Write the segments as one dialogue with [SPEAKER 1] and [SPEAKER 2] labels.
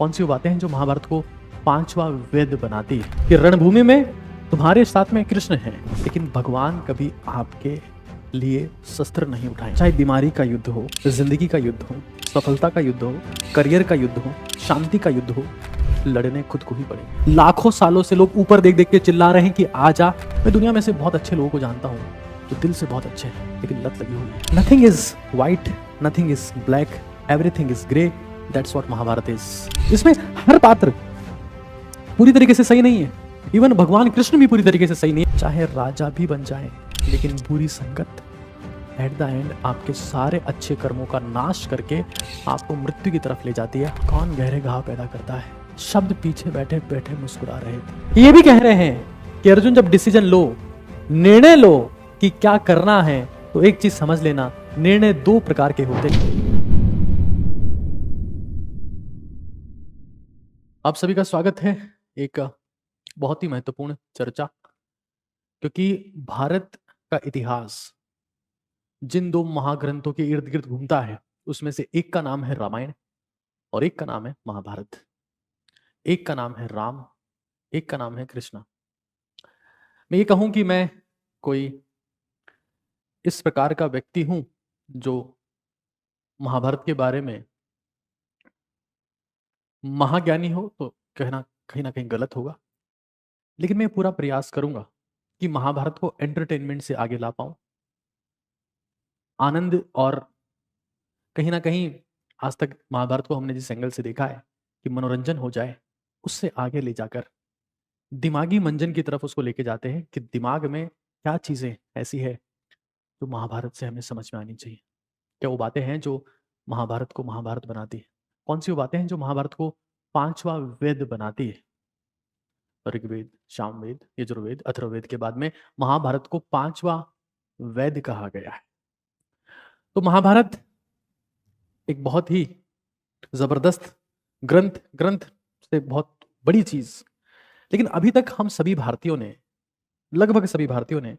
[SPEAKER 1] कौन सी वो बातें हैं जो महाभारत को पांचवा वेद बनाती है कि रणभूमि में तुम्हारे साथ में कृष्ण है, लेकिन भगवान कभी आपके लिए शस्त्र नहीं उठाए। चाहे बीमारी का युद्ध हो, जिंदगी का युद्ध हो, सफलता का युद्ध हो, करियर का युद्ध हो, शांति का युद्ध हो, लड़ने खुद को ही पड़े। लाखों सालों से लोग ऊपर देख देख के चिल्ला रहे हैं कि आ जा। मैं दुनिया में से बहुत अच्छे लोगों को जानता हूँ जो दिल से बहुत अच्छे हैं, लेकिन लत लगी हुई है। Nothing is white, nothing is black, everything is grey. That's what Mahabharata is. इसमें हर पात्र पूरी तरीके से सही नहीं है। इवन भगवान कृष्ण भी पूरी तरीके से सही नहीं है। चाहे राजा भी बन जाए, लेकिन बुरी संगत एट द एंड आपके सारे अच्छे कर्मों का नाश करके आपको मृत्यु की तरफ ले जाती है। कौन गहरे घाव पैदा करता है? शब्द पीछे बैठे बैठे मुस्कुरा रहे थे। ये भी कह रहे हैं कि अर्जुन जब डिसीजन लो, निर्णय लो कि क्या करना है, तो एक चीज समझ लेना, निर्णय दो प्रकार के होते हैं। आप सभी का स्वागत है एक बहुत ही महत्वपूर्ण चर्चा, क्योंकि भारत का इतिहास जिन दो महाग्रंथों के इर्द गिर्द घूमता है, उसमें से एक का नाम है रामायण और एक का नाम है महाभारत। एक का नाम है राम, एक का नाम है कृष्णा। मैं ये कहूं कि मैं कोई इस प्रकार का व्यक्ति हूं जो महाभारत के बारे में महाज्ञानी हो तो कहना कहीं ना कहीं गलत होगा, लेकिन मैं पूरा प्रयास करूंगा कि महाभारत को एंटरटेनमेंट से आगे ला पाऊं, आनंद और कहीं ना कहीं आज तक महाभारत को हमने जिस एंगल से देखा है कि मनोरंजन हो जाए, उससे आगे ले जाकर दिमागी मंजन की तरफ उसको लेके जाते हैं कि दिमाग में क्या चीजें ऐसी है जो महाभारत से हमें समझ में आनी चाहिए। क्या वो बातें हैं जो महाभारत को महाभारत बनाती है? कौन सी वो बातें हैं जो महाभारत को पांचवा वेद बनाती है? ऋग्वेद, सामवेद, यजुर्वेद, अथर्ववेद के बाद में महाभारत को पांचवा वेद कहा गया है। तो महाभारत एक बहुत ही जबरदस्त ग्रंथ से बहुत बड़ी चीज, लेकिन अभी तक हम सभी भारतीयों ने, लगभग सभी भारतीयों ने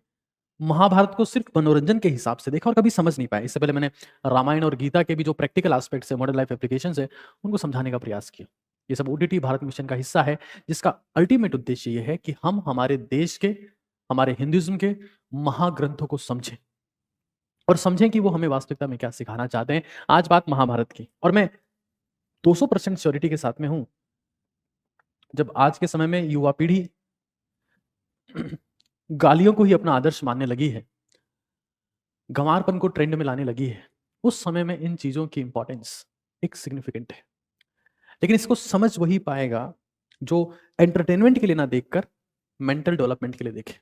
[SPEAKER 1] महाभारत को सिर्फ मनोरंजन के हिसाब से देखा और कभी समझ नहीं पाया। इससे पहले मैंने रामायण और गीता के भी जो प्रैक्टिकल एस्पेक्ट्स है, मॉडर्न लाइफ एप्लीकेशंस है, उनको समझाने का प्रयास किया। ये सब ओटीटी भारत मिशन का हिस्सा है, जिसका अल्टीमेट उद्देश्य ये है कि हम हमारे देश के, हमारे हिंदुइज्म के महाग्रंथों को समझें और समझें कि वो हमें वास्तविकता में क्या सिखाना चाहते हैं। आज बात महाभारत की, और मैं 200% श्योरिटी के साथ में हूं, जब आज के समय में युवा पीढ़ी गालियों को ही अपना आदर्श मानने लगी है, गंवारपन को ट्रेंड में लाने लगी है, उस समय में इन चीजों की इंपॉर्टेंस एक सिग्निफिकेंट है। लेकिन इसको समझ वही पाएगा जो एंटरटेनमेंट के लिए ना देखकर मेंटल डेवलपमेंट के लिए देखे,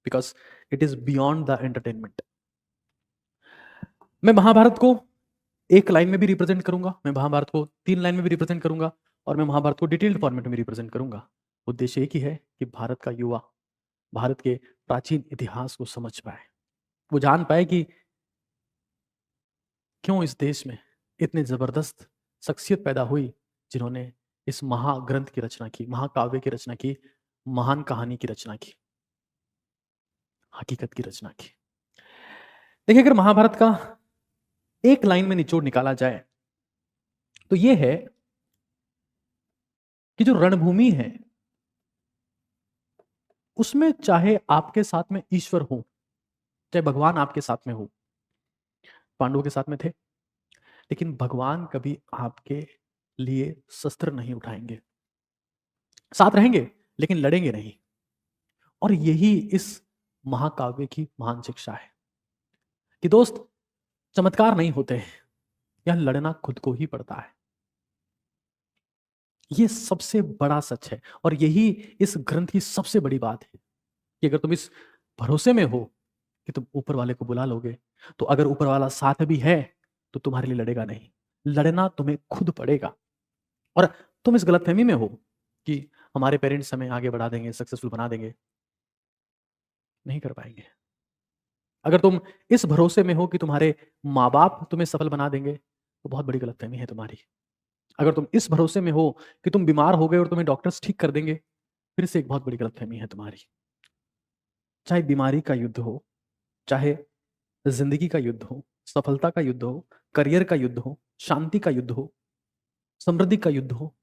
[SPEAKER 1] because it is beyond the entertainment. मैं महाभारत को एक लाइन में भी रिप्रेजेंट करूंगा, मैं महाभारत को 3 लाइन में भी रिप्रेजेंट करूंगा, और मैं महाभारत को डिटेल्ड फॉर्मेट में रिप्रेजेंट करूंगा। उद्देश्य एक ही है कि भारत का युवा भारत के प्राचीन इतिहास को समझ पाए, वो जान पाए कि क्यों इस देश में इतने जबरदस्त शख्सियत पैदा हुई जिन्होंने इस महाग्रंथ की रचना की, महाकाव्य की रचना की, महान कहानी की रचना की, हकीकत की रचना की। देखिए, अगर महाभारत का एक लाइन में निचोड़ निकाला जाए तो यह है कि जो रणभूमि है उसमें चाहे आपके साथ में ईश्वर हो, चाहे भगवान आपके साथ में हो, पांडवों के साथ में थे, लेकिन भगवान कभी आपके लिए शस्त्र नहीं उठाएंगे। साथ रहेंगे लेकिन लड़ेंगे नहीं। और यही इस महाकाव्य की महान शिक्षा है कि दोस्त, चमत्कार नहीं होते हैं, यह लड़ना खुद को ही पड़ता है। यह सबसे बड़ा सच है, और यही इस ग्रंथ की सबसे बड़ी बात है कि अगर तुम इस भरोसे में हो कि तुम ऊपर वाले को बुला लोगे, तो अगर ऊपर वाला साथ भी है तो तुम्हारे लिए लड़ेगा नहीं, लड़ना तुम्हें खुद पड़ेगा। और तुम इस गलतफहमी में हो कि हमारे पेरेंट्स हमें आगे बढ़ा देंगे, सक्सेसफुल बना देंगे, नहीं कर पाएंगे। अगर तुम इस भरोसे में हो कि तुम्हारे माँ बाप तुम्हें सफल बना देंगे, तो बहुत बड़ी गलतफहमी है तुम्हारी। अगर तुम इस भरोसे में हो कि तुम बीमार हो गए और तुम्हें डॉक्टर्स ठीक कर देंगे, फिर से एक बहुत बड़ी गलतफहमी है तुम्हारी। चाहे बीमारी का युद्ध हो, चाहे जिंदगी का युद्ध हो, सफलता का युद्ध हो, करियर का युद्ध हो, शांति का युद्ध हो, समृद्धि का युद्ध हो,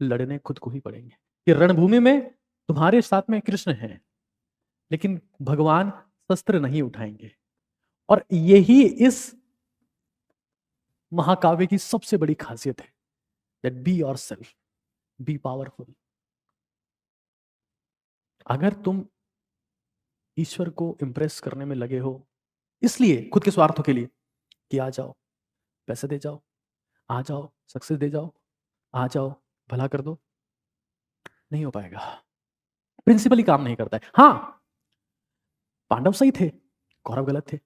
[SPEAKER 1] लड़ने खुद को ही पड़ेंगे। कि रणभूमि में तुम्हारे साथ में कृष्ण हैं, लेकिन भगवान शस्त्र नहीं उठाएंगे। और यही इस महाकाव्य की सबसे बड़ी खासियत है, that be your self, B powerful. अगर तुम ईश्वर को इंप्रेस करने में लगे हो, इसलिए खुद के स्वार्थों के लिए, कि आ जाओ पैसे दे जाओ, आ जाओ सक्सेस दे जाओ, आ जाओ भला कर दो, नहीं हो पाएगा। प्रिंसिपली काम नहीं करता है। हाँ, पांडव सही थे, कौरव गलत थे।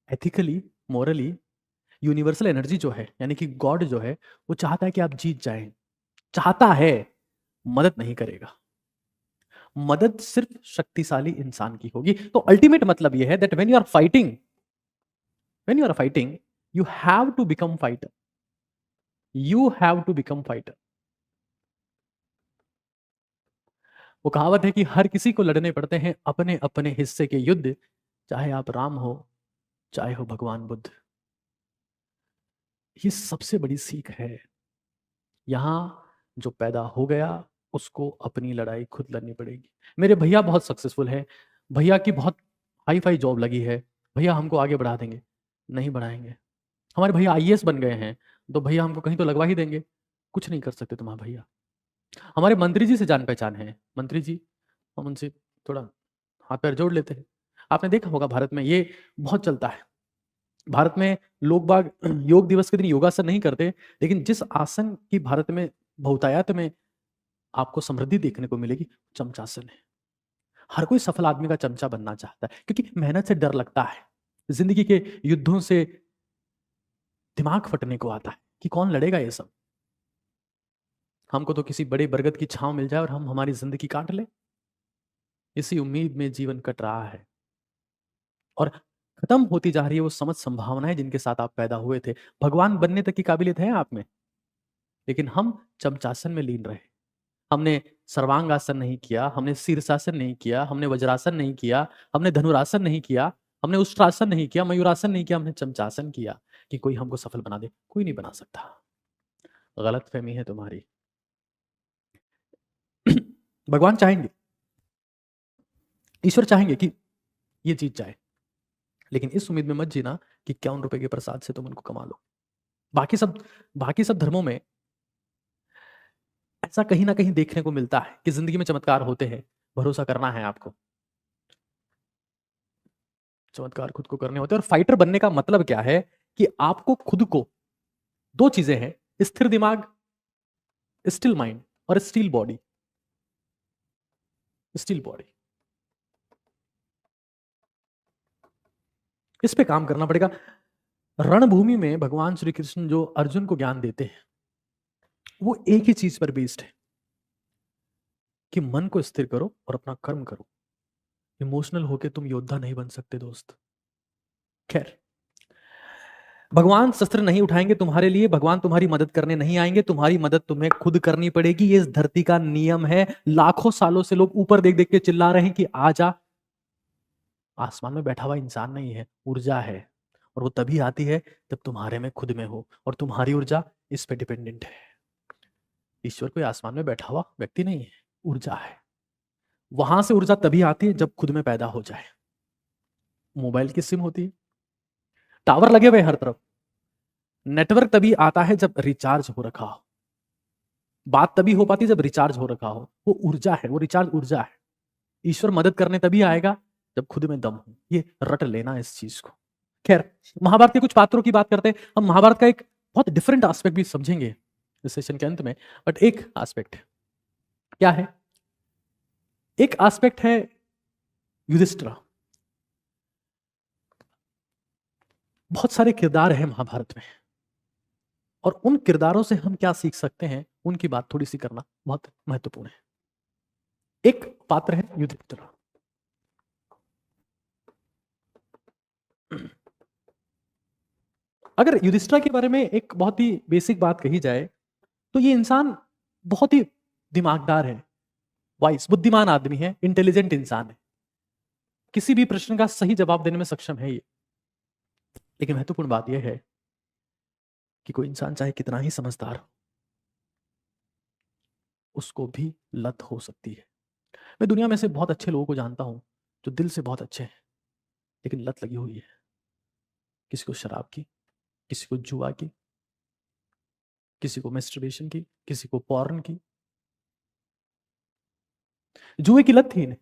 [SPEAKER 1] एथिकली, मोरली, यूनिवर्सल एनर्जी जो है, यानी कि गॉड जो है, वो चाहता है कि आप जीत जाएं, चाहता है, मदद नहीं करेगा। मदद सिर्फ शक्तिशाली इंसान की होगी। तो अल्टीमेट मतलब यह है that when you are fighting, when you are fighting, you have to become fighter, you have to become fighter. वो कहावत है कि हर किसी को लड़ने पड़ते हैं अपने अपने हिस्से के युद्ध, चाहे आप राम हो, चाहे हो भगवान बुद्ध। ये सबसे बड़ी सीख है। यहां जो पैदा हो गया, उसको अपनी लड़ाई खुद लड़नी पड़ेगी। मेरे भैया बहुत सक्सेसफुल है, भैया की बहुत हाई फाई जॉब लगी है, भैया हमको आगे बढ़ा देंगे, नहीं बढ़ाएंगे। हमारे भैया आईएएस बन गए हैं, तो भैया हमको कहीं तो लगवा ही देंगे, कुछ नहीं कर सकते तुम्हारे भैया। हमारे मंत्री जी से जान पहचान है, मंत्री जी, हम उनसे थोड़ा हाथ पैर जोड़ लेते हैं। आपने देखा होगा भारत में ये बहुत चलता है। भारत में लोग बाग योग दिवस के दिन योगासन नहीं करते, लेकिन जिस आसन की भारत में बहुतायत में आपको समृद्धि देखने को मिलेगी, चमचासन है। हर कोई सफल आदमी का चमचा बनना चाहता है, क्योंकि मेहनत से डर लगता है, जिंदगी के युद्धों से दिमाग फटने को आता है कि कौन लड़ेगा ये सब। हमको तो किसी बड़े बरगद की छांव मिल जाए और हम हमारी जिंदगी काट ले, इसी उम्मीद में जीवन कट रहा है। और खत्म होती जा रही है वो समझ संभावनाएं जिनके साथ आप पैदा हुए थे। भगवान बनने तक की काबिलियत है आप में, लेकिन हम चमचासन में लीन रहे। हमने सर्वांगासन नहीं किया, हमने शीर्षासन नहीं किया, हमने वज्रासन नहीं किया, हमने धनुरासन नहीं किया, हमने उष्ट्रासन नहीं किया, मयूरासन नहीं किया, हमने चमचासन किया कि कोई हमको सफल बना दे। कोई नहीं बना सकता। गलत फहमी है तुम्हारी। भगवान चाहेंगे, ईश्वर चाहेंगे कि ये जीत जाए, लेकिन इस उम्मीद में मत जीना कि ₹51 के प्रसाद से तुम उनको कमा लो। बाकी सब धर्मों में ऐसा कहीं ना कहीं देखने को मिलता है कि जिंदगी में चमत्कार होते हैं। भरोसा करना है आपको, चमत्कार खुद को करने होते हैं। और फाइटर बनने का मतलब क्या है कि आपको खुद को, दो चीजें हैं, स्थिर दिमाग, स्टिल माइंड, और स्टील बॉडी। स्टील बॉडी, इस पे काम करना पड़ेगा। रणभूमि में भगवान श्री कृष्ण जो अर्जुन को ज्ञान देते हैं, वो एक ही चीज पर बेस्ड है कि मन को स्थिर करो और अपना कर्म करो। इमोशनल होके तुम योद्धा नहीं बन सकते दोस्त। खैर, भगवान शस्त्र नहीं उठाएंगे तुम्हारे लिए, भगवान तुम्हारी मदद करने नहीं आएंगे, तुम्हारी मदद तुम्हें खुद करनी पड़ेगी। ये इस धरती का नियम है। लाखों सालों से लोग ऊपर देख देख के चिल्ला रहे हैं कि आजा। आसमान में बैठा हुआ इंसान नहीं है, ऊर्जा है, और वो तभी आती है जब तुम्हारे में खुद में हो, और तुम्हारी ऊर्जा इस पे डिपेंडेंट है। ईश्वर कोई आसमान में बैठा हुआ व्यक्ति नहीं है, ऊर्जा है। वहां से ऊर्जा तभी आती है जब खुद में पैदा हो जाए। मोबाइल की सिम होती है, टावर लगे हुए हर तरफ, नेटवर्क तभी आता है जब रिचार्ज हो रखा हो। बात तभी हो पाती है जब रिचार्ज हो रखा हो। वो ऊर्जा है, वो रिचार्ज ऊर्जा है। ईश्वर मदद करने तभी आएगा जब खुद में दम हो। ये रट लेना इस चीज को। खैर, महाभारत के कुछ पात्रों की बात करते हैं। हम महाभारत का एक बहुत डिफरेंट एस्पेक्ट भी समझेंगे इस सेशन के अंत में। बट एक एस्पेक्ट क्या है, एक एस्पेक्ट है युधिष्ठिर। बहुत सारे किरदार हैं महाभारत में, और उन किरदारों से हम क्या सीख सकते हैं, उनकी बात थोड़ी सी करना बहुत महत्वपूर्ण है। एक पात्र है युधिष्ठिर। अगर युधिष्ठिर के बारे में एक बहुत ही बेसिक बात कही जाए, तो ये इंसान बहुत ही दिमागदार है, वाइस, बुद्धिमान आदमी है, इंटेलिजेंट इंसान है। किसी भी प्रश्न का सही जवाब देने में सक्षम है ये। लेकिन महत्वपूर्ण बात यह है कि कोई इंसान चाहे कितना ही समझदार हो, उसको भी लत हो सकती है। मैं दुनिया में से बहुत अच्छे लोगों को जानता हूं जो दिल से बहुत अच्छे हैं, लेकिन लत लगी हुई है। किसी को शराब की, किसी को जुआ की, किसी को मैस्टरबेशन की, किसी को पॉर्न की। जुए की लत थी इन्हें,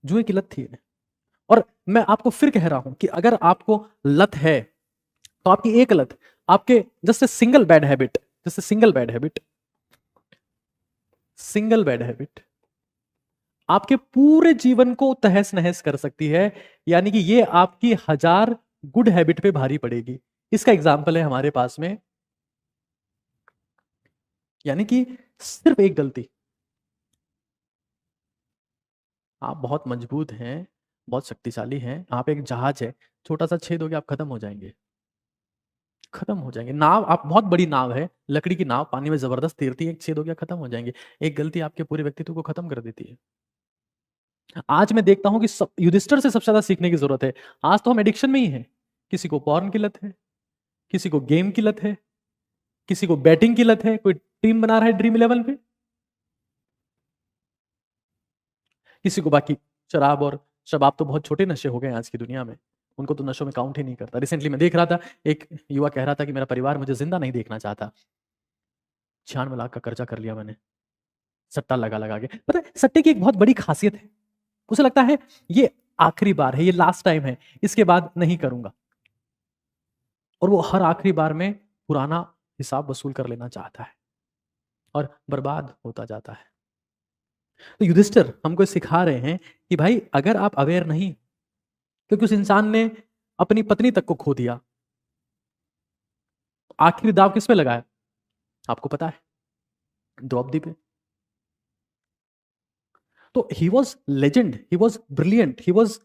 [SPEAKER 1] जुए की लत थी इन्हें। और मैं आपको फिर कह रहा हूं कि अगर आपको लत है तो आपकी एक लत, आपके जैसे सिंगल बैड हैबिट, जैसे single bed habit, single bed habit आपके पूरे जीवन को तहस नहस कर सकती है। यानी कि ये आपकी 1000 गुड हैबिट पे भारी पड़ेगी। इसका एग्जाम्पल है हमारे पास में, यानी कि सिर्फ एक गलती, आप बहुत मजबूत हैं, बहुत शक्तिशाली हैं, आप एक जहाज है, छोटा सा छेद हो गया आप खत्म हो जाएंगे, खत्म हो जाएंगे। नाव, आप बहुत बड़ी नाव है, लकड़ी की नाव, पानी में जबरदस्त तैरती है, एक छेद हो गया खत्म हो जाएंगे। एक गलती आपके पूरे व्यक्तित्व को खत्म कर देती है। आज मैं देखता हूं कि युधिष्ठिर से सबसे ज्यादा सीखने की जरूरत है। आज तो हम एडिक्शन में ही हैं। किसी को पॉर्न की लत है, किसी को गेम की लत है, किसी को बैटिंग की लत है, कोई टीम बना रहा है ड्रीम 11 पे, किसी को बाकी शराब। और शराब तो बहुत छोटे नशे हो गए आज की दुनिया में, उनको तो नशों में काउंट ही नहीं करता। रिसेंटली मैं देख रहा था, एक युवा कह रहा था कि मेरा परिवार मुझे जिंदा नहीं देखना चाहता, 96 लाख का कर्जा कर लिया मैंने सट्टा लगा लगा के। पता है सट्टे की एक बहुत बड़ी खासियत है, उसे लगता है ये आखिरी बार है, ये लास्ट टाइम है, इसके बाद नहीं करूंगा। और वो हर आखिरी बार में पुराना हिसाब वसूल कर लेना चाहता है और बर्बाद होता जाता है। तो युधिष्ठिर हमको सिखा रहे हैं कि भाई अगर आप अवेयर नहीं, क्योंकि उस इंसान ने अपनी पत्नी तक को खो दिया, आखिरी दाव किस पे लगाया आपको पता है? द्रौपदी पे। तो he was legend, he was brilliant, he was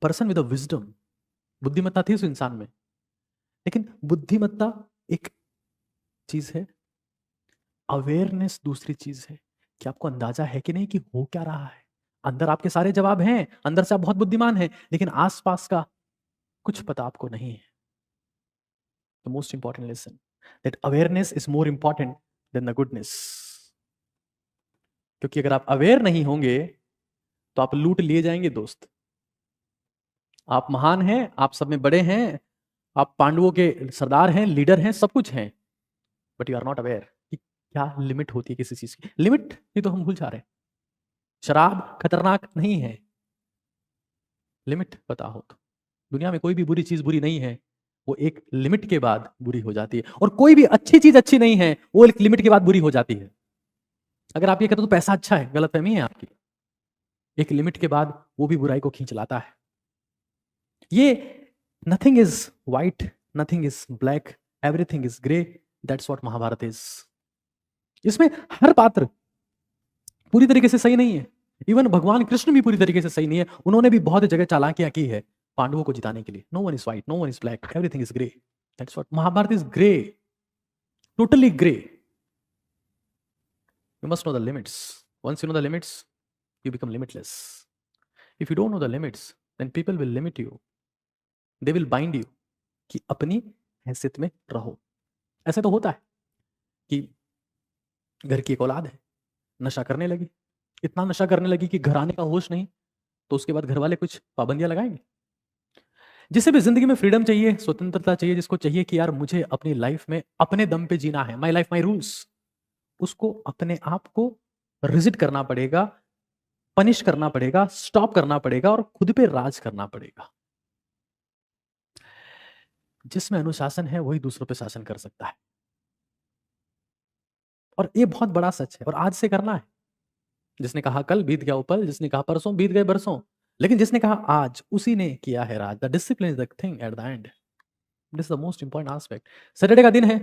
[SPEAKER 1] person with a wisdom. बुद्धिमत्ता थी उस इंसान में। लेकिन बुद्धिमत्ता एक चीज है, अवेयरनेस दूसरी चीज है। कि आपको अंदाजा है कि नहीं कि हो क्या रहा है? अंदर आपके सारे जवाब हैं, अंदर से आप बहुत बुद्धिमान हैं, लेकिन आसपास का कुछ पता आपको नहीं है। The most important lesson that awareness is more important than the goodness. क्योंकि अगर आप अवेयर नहीं होंगे तो आप लूट लिए जाएंगे दोस्त। आप महान हैं, आप सब में बड़े हैं, आप पांडवों के सरदार हैं, लीडर हैं, सब कुछ हैं, but you are not aware कि क्या लिमिट होती है किसी चीज की। लिमिट ये तो हम भूल जा रहे हैं। शराब खतरनाक नहीं है, लिमिट पता हो तो। दुनिया में कोई भी बुरी चीज बुरी नहीं है, वो एक लिमिट के बाद बुरी हो जाती है। और कोई भी अच्छी चीज अच्छी नहीं है, वो एक लिमिट के बाद बुरी हो जाती है। अगर आप ये कहते हो तो पैसा अच्छा है, गलतफहमी है आपकी। एक लिमिट के बाद वो भी बुराई को खींच लाता है। ये nothing is white, nothing is black, everything is grey, that's what Mahabharata is. इसमें हर पात्र पूरी तरीके से सही नहीं है। इवन भगवान कृष्ण भी पूरी तरीके से सही नहीं है, उन्होंने भी बहुत जगह चालाकियां की है पांडवों को जिताने के लिए। No one is white, no one is black, everything is grey, that's what Mahabharata is. Grey, totally grey. You must know the limits. Once you know the limits, you become limitless. If you don't know the limits, then people will limit you. They will bind you. कि अपनी हैसियत में रहो। ऐसे तो होता है कि घर की एक औलाद है, नशा करने लगी, इतना नशा करने लगी कि घर आने का होश नहीं, तो उसके बाद घर वाले कुछ पाबंदियां लगाएंगे। जिसे भी जिंदगी में फ्रीडम चाहिए, स्वतंत्रता चाहिए, जिसको चाहिए कि यार मुझे अपनी लाइफ में अपने दम पे जीना है, माई लाइफ माई रूल्स, उसको अपने आप को रिजिड करना पड़ेगा, पनिश करना पड़ेगा, स्टॉप करना पड़ेगा और खुद पे राज करना पड़ेगा। जिसमें अनुशासन है वही दूसरों पे शासन कर सकता है। और ये बहुत बड़ा सच है और आज से करना है। जिसने कहा कल बीत गया वो पल, जिसने कहा परसों बीत गए बरसों, लेकिन जिसने कहा आज उसी ने किया है राज। The discipline is the thing at the end, this is the most important aspect. Saturday का दिन है,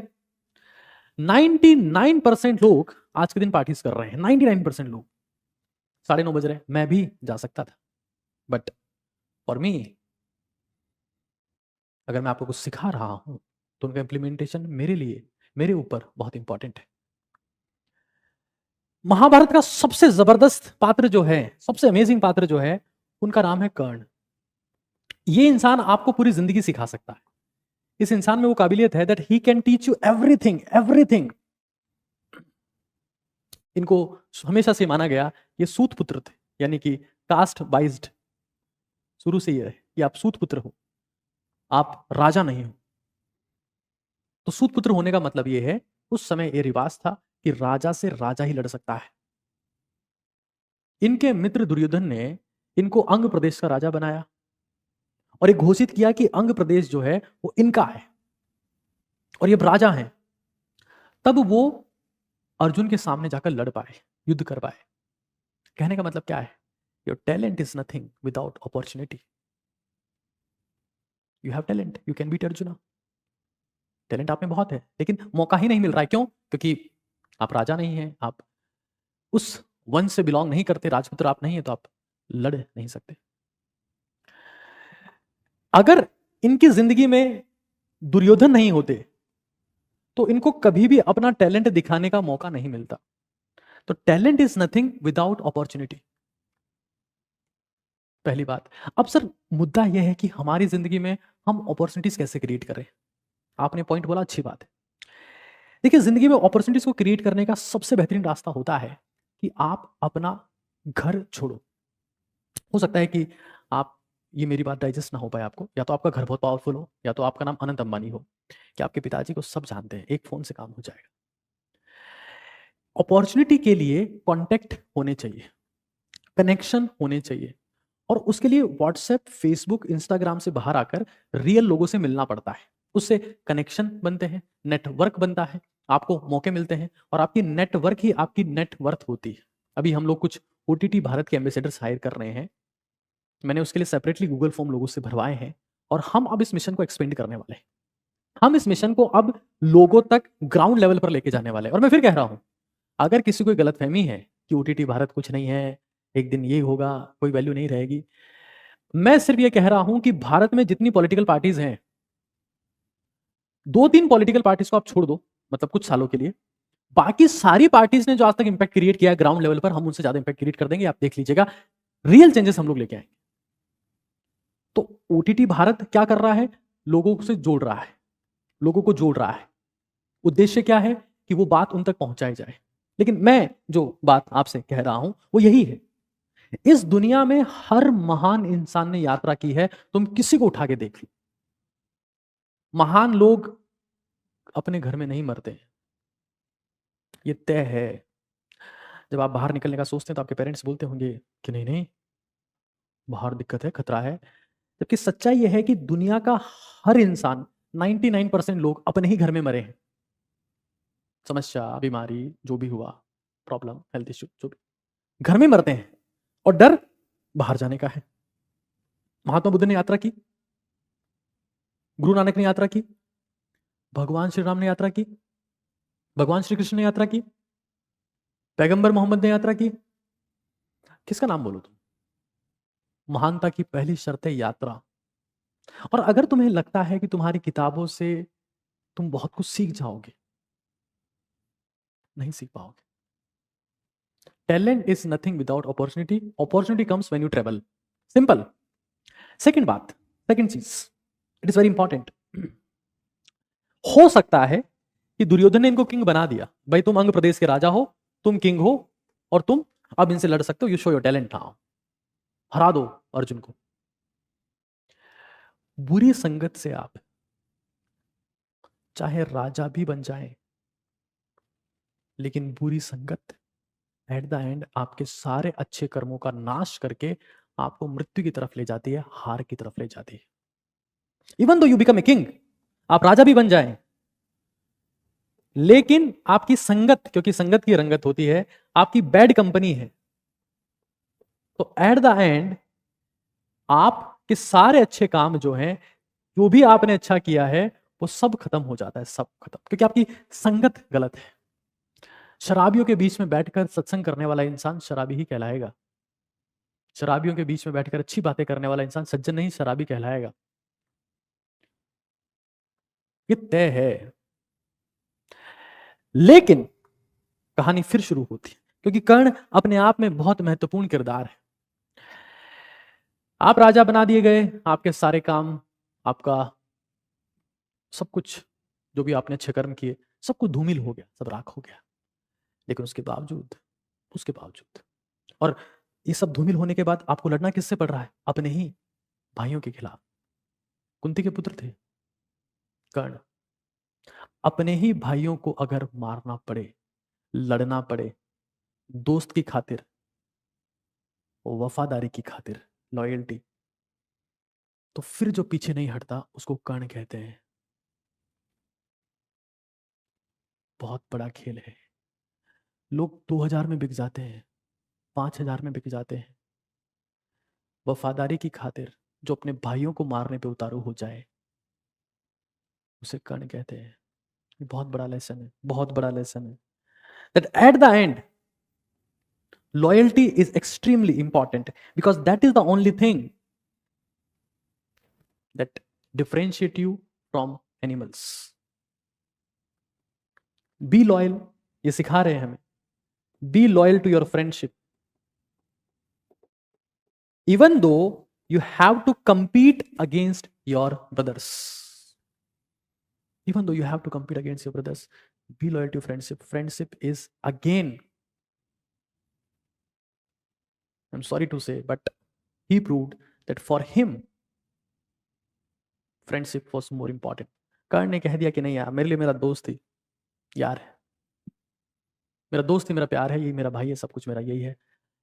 [SPEAKER 1] 99% लोग आज के दिन पार्टीज कर रहे हैं, 99% लोग। 9:30 बज रहे, मैं भी जा सकता था, बट फॉर मी, अगर मैं आपको कुछ सिखा रहा हूं तो उनका इंप्लीमेंटेशन मेरे लिए, मेरे ऊपर बहुत इंपॉर्टेंट है। महाभारत का सबसे जबरदस्त पात्र जो है, सबसे अमेजिंग पात्र जो है, उनका नाम है कर्ण। ये इंसान आपको पूरी जिंदगी सिखा सकता है। इस इंसान में वो काबिलियत है that he can teach you everything, everything. इनको हमेशा से माना गया ये सूत पुत्र थे, यानी कि कास्ट बाइज्ड। शुरू से ये है कि आप सूत पुत्र हो, आप राजा नहीं हो। तो सूत पुत्र होने का मतलब ये है, उस समय ये रिवाज था कि राजा से राजा ही लड़ सकता है। इनके मित्र दुर्योधन ने इनको अंग प्रदेश का राजा बनाया और ये घोषित किया कि अंग प्रदेश जो है वो इनका है और ये राजा हैं। तब वो अर्जुन के सामने जाकर लड़ पाए, युद्ध कर पाए। कहने का मतलब क्या है? Your talent is nothing without opportunity. You have talent, you can beat Arjuna. Talent आप में बहुत है, लेकिन मौका ही नहीं मिल रहा है। क्यों? क्योंकि आप राजा नहीं हैं, आप उस वंश से बिलोंग नहीं करते, राजपुत्र आप नहीं है, तो आप लड़ नहीं सकते। अगर इनकी जिंदगी में दुर्योधन नहीं होते तो इनको कभी भी अपना टैलेंट दिखाने का मौका नहीं मिलता। तो talent is nothing without opportunity, पहली बात। अब सर मुद्दा यह है कि हमारी जिंदगी में हम अपॉर्चुनिटीज कैसे क्रिएट करें। आपने पॉइंट बोला, अच्छी बात है। देखिए, जिंदगी में अपॉर्चुनिटीज को क्रिएट करने का सबसे बेहतरीन रास्ता होता है कि आप अपना घर छोड़ो। हो सकता है कि आप, ये मेरी बात डाइजेस्ट ना हो पाए आपको, या तो आपका घर बहुत पावरफुल हो, या तो आपका नाम अनंत अंबानी हो, कि आपके पिताजी को सब जानते हैं, एक फोन से काम हो जाएगा। अपॉर्चुनिटी के लिए कॉन्टेक्ट होने चाहिए, कनेक्शन होने चाहिए, और उसके लिए व्हाट्सएप, फेसबुक, इंस्टाग्राम से बाहर आकर रियल लोगों से मिलना पड़ता है। उससे कनेक्शन बनते हैं, नेटवर्क बनता है, आपको मौके मिलते हैं, और आपकी नेटवर्क ही आपकी नेटवर्थ होती है। अभी हम लोग कुछ ओटीटी भारत के एम्बेसडर्स हायर कर रहे हैं, मैंने उसके लिए सेपरेटली गूगल फॉर्म लोगों से भरवाए हैं, और हम अब इस मिशन को एक्सपेंड करने वाले हैं। हम इस मिशन को अब लोगों तक ग्राउंड लेवल पर लेके जाने वाले हैं। और मैं फिर कह रहा हूं, अगर किसी को गलतफहमी है कि ओटीटी भारत कुछ नहीं है, एक दिन ये होगा, कोई वैल्यू नहीं रहेगी, मैं सिर्फ ये कह रहा हूं कि भारत में जितनी पॉलिटिकल पार्टीज हैं, 2-3 पॉलिटिकल पार्टीज को आप छोड़ दो, मतलब कुछ सालों के लिए, बाकी सारी पार्टीज ने जो आज तक इंपैक्ट क्रिएट किया है ग्राउंड लेवल पर, हम उनसे ज्यादा इंपैक्ट क्रिएट कर देंगे। आप देख लीजिएगा, रियल चेंजेस हम लोग लेके आएंगे। तो ओटीटी भारत क्या कर रहा है? लोगों से जोड़ रहा है, लोगों को जोड़ रहा है। उद्देश्य क्या है? कि वो बात उन तक पहुंचाई जाए। लेकिन मैं जो बात आपसे कह रहा हूं वो यही है, इस दुनिया में हर महान इंसान ने यात्रा की है। तुम किसी को उठा के देख लो, महान लोग अपने घर में नहीं मरते, ये तय है। जब आप बाहर निकलने का सोचते हैं तो आपके पेरेंट्स बोलते होंगे कि नहीं नहीं, बाहर दिक्कत है, खतरा है। जबकि सच्चाई यह है कि दुनिया का हर इंसान, 99% लोग अपने ही घर में मरे हैं। समस्या, बीमारी, जो भी हुआ, प्रॉब्लम, हेल्थ इश्यू, जो भी, घर में मरते हैं। और डर बाहर जाने का है। महात्मा बुद्ध ने यात्रा की, गुरु नानक ने यात्रा की, भगवान श्री राम ने यात्रा की, भगवान श्री कृष्ण ने यात्रा की, पैगंबर मोहम्मद ने यात्रा की। किसका नाम बोलो तुम? महानता की पहली शर्त है यात्रा। और अगर तुम्हें लगता है कि तुम्हारी किताबों से तुम बहुत कुछ सीख जाओगे, नहीं सीख पाओगे। Talent is nothing without opportunity, opportunity comes when you travel. Simple. Second बात, सेकंड चीज, इट इज वेरी इंपॉर्टेंट। हो सकता है कि दुर्योधन ने इनको किंग बना दिया, भाई तुम अंग प्रदेश के राजा हो, तुम किंग हो, और तुम अब इनसे लड़ सकते हो, you show your talent now, हरा दो अर्जुन को। बुरी संगत से आप चाहे राजा भी बन जाएं, लेकिन बुरी संगत एट द एंड आपके सारे अच्छे कर्मों का नाश करके आपको मृत्यु की तरफ ले जाती है, हार की तरफ ले जाती है। Even though you become a king, आप राजा भी बन जाएं, लेकिन आपकी संगत, क्योंकि संगत की रंगत होती है, आपकी बैड कंपनी है, तो एट द एंड आपके सारे अच्छे काम जो हैं, जो भी आपने अच्छा किया है, वो सब खत्म हो जाता है, सब खत्म, क्योंकि आपकी संगत गलत है। शराबियों के बीच में बैठकर सत्संग करने वाला इंसान शराबी ही कहलाएगा। शराबियों के बीच में बैठकर अच्छी बातें करने वाला इंसान सज्जन नहीं, शराबी कहलाएगा। ये तय है। लेकिन कहानी फिर शुरू होती है, क्योंकि कर्ण अपने आप में बहुत महत्वपूर्ण किरदार है। आप राजा बना दिए गए, आपके सारे काम, आपका सब कुछ, जो भी आपने अच्छे कर्म किए, सब कुछ धूमिल हो गया, सब राख हो गया। लेकिन उसके बावजूद उसके बावजूद। और ये सब धूमिल होने के बाद आपको लड़ना किससे पड़ रहा है? अपने ही भाइयों के खिलाफ। कुंती के पुत्र थे कर्ण। अपने ही भाइयों को अगर मारना पड़े, लड़ना पड़े, दोस्त की खातिर, वफादारी की खातिर, लॉयल्टी, तो फिर जो पीछे नहीं हटता उसको कर्ण कहते हैं। बहुत बड़ा खेल है। लोग 2000 में बिक जाते हैं, 5000 में बिक जाते हैं। वफादारी की खातिर जो अपने भाइयों को मारने पे उतारू हो जाए, उसे कर्ण कहते हैं। ये बहुत बड़ा लेसन है, बहुत बड़ा लेसन है। That at the end, loyalty is extremely important because that is the only thing that differentiate you from animals. Be loyal, ये सिखा रहे हैं हमें। Be loyal to your friendship, even though you have to compete against your brothers. Even though you have to compete against your brothers, be loyal to friendship. Friendship is, again, I'm sorry to say, but he proved that for him friendship was more important. कर्ण ने कह दिया कि नहीं यार, मेरे लिए मेरा दोस्त ही यार है, मेरा दोस्त ही मेरा प्यार है, यही मेरा भाई है, सब कुछ मेरा यही है।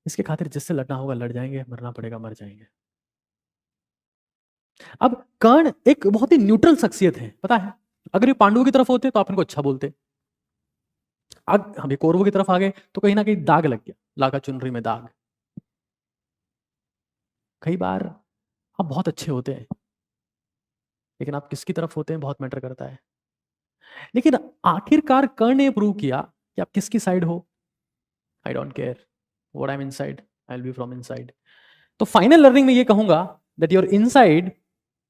[SPEAKER 1] इसके खातिर जिससे लड़ना होगा लड़ जाएंगे, मरना पड़ेगा मर जाएंगे। अब कर्ण एक बहुत ही न्यूट्रल शख्सियत है, पता है। अगर ये पांडवों की तरफ होते तो आप इनको अच्छा बोलते, अब हम कौरवों की तरफ आ गए तो कहीं ना कहीं दाग लग गया, लागा चुनरी में दाग। कई बार आप बहुत अच्छे होते हैं, लेकिन आप किसकी तरफ होते हैं बहुत मैटर करता है। लेकिन आखिरकार कर्ण ने प्रूव किया कि आप किसकी साइड हो। I don't care what I am inside, I will be from inside. तो फाइनल लर्निंग में ये कहूंगा that your inside,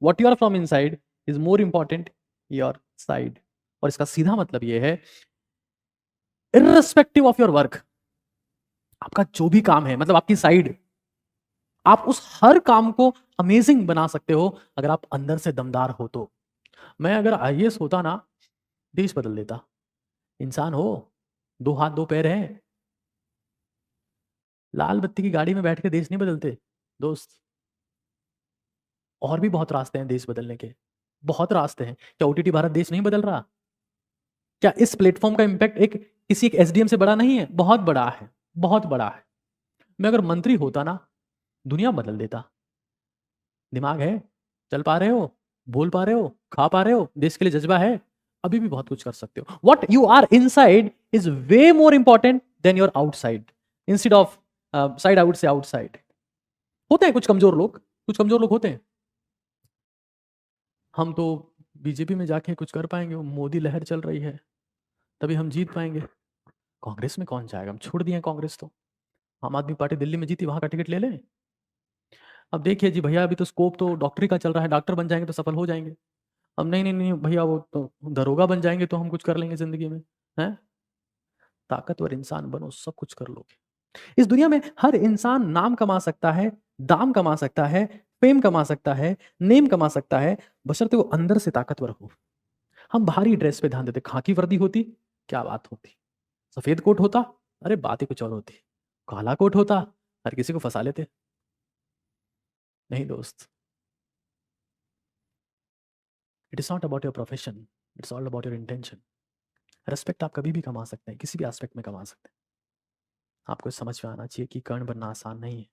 [SPEAKER 1] what you are from inside is more important your side. और इसका सीधा मतलब ये है, इररिस्पेक्टिव ऑफ योर वर्क, आपका जो भी काम है, मतलब आपकी साइड, आप उस हर काम को अमेजिंग बना सकते हो अगर आप अंदर से दमदार हो तो। मैं अगर आईएएस होता ना, देश बदल देता। इंसान हो, 2 हाथ 2 पैर है, लाल बत्ती की गाड़ी में बैठ के देश नहीं बदलते दोस्त। और भी बहुत रास्ते हैं देश बदलने के, बहुत रास्ते हैं। क्या ओटीटी भारत देश नहीं बदल रहा? क्या इस प्लेटफॉर्म का इंपैक्ट किसी एक एसडीएम से बड़ा नहीं है? बहुत बड़ा है, बहुत बड़ा है। मैं अगर मंत्री होता ना, दुनिया बदल देता। दिमाग है, चल पा रहे हो, बोल पा रहे हो, खा पा रहे हो, देश के लिए जज्बा है, अभी भी बहुत कुछ कर सकते हो। What you are inside is way more important than your outside, instead of side, out से आउटसाइड। होते हैं कुछ कमजोर लोग, कुछ कमजोर लोग होते हैं। हम तो बीजेपी में जाके कुछ कर पाएंगे? वो मोदी लहर चल रही है, तभी हम जीत पाएंगे। कांग्रेस में कौन जाएगा? हम छोड़ दिए कांग्रेस तो। आम आदमी पार्टी दिल्ली में जीती, वहां का टिकट ले लें। अब देखिए जी भैया, अभी तो स्कोप तो डॉक्टरी का चल रहा है, डॉक्टर बन जाएंगे तो सफल हो जाएंगे। अब नहीं नहीं नहीं भैया, वो तो दरोगा बन जाएंगे तो हम कुछ कर लेंगे जिंदगी में, हैं? ताकतवर इंसान बनो, सब कुछ कर लोगे। इस दुनिया में हर इंसान नाम कमा सकता है, दाम कमा सकता है, फेम कमा सकता है, नेम कमा सकता है, बशर्ते वो अंदर से ताकतवर हो। हम बाहरी ड्रेस पे ध्यान देते, खाकी वर्दी होती क्या बात होती, सफेद कोट होता अरे बात ही कुछ और होती, काला कोट होता हर किसी को फंसा लेते। नहीं दोस्त, it is not about your profession, it's all about your intention. Respect आप कभी भी कमा सकते हैं, किसी भी एस्पेक्ट में कमा सकते हैं। आपको समझ में आना चाहिए कि कर्ण बनना आसान नहीं है।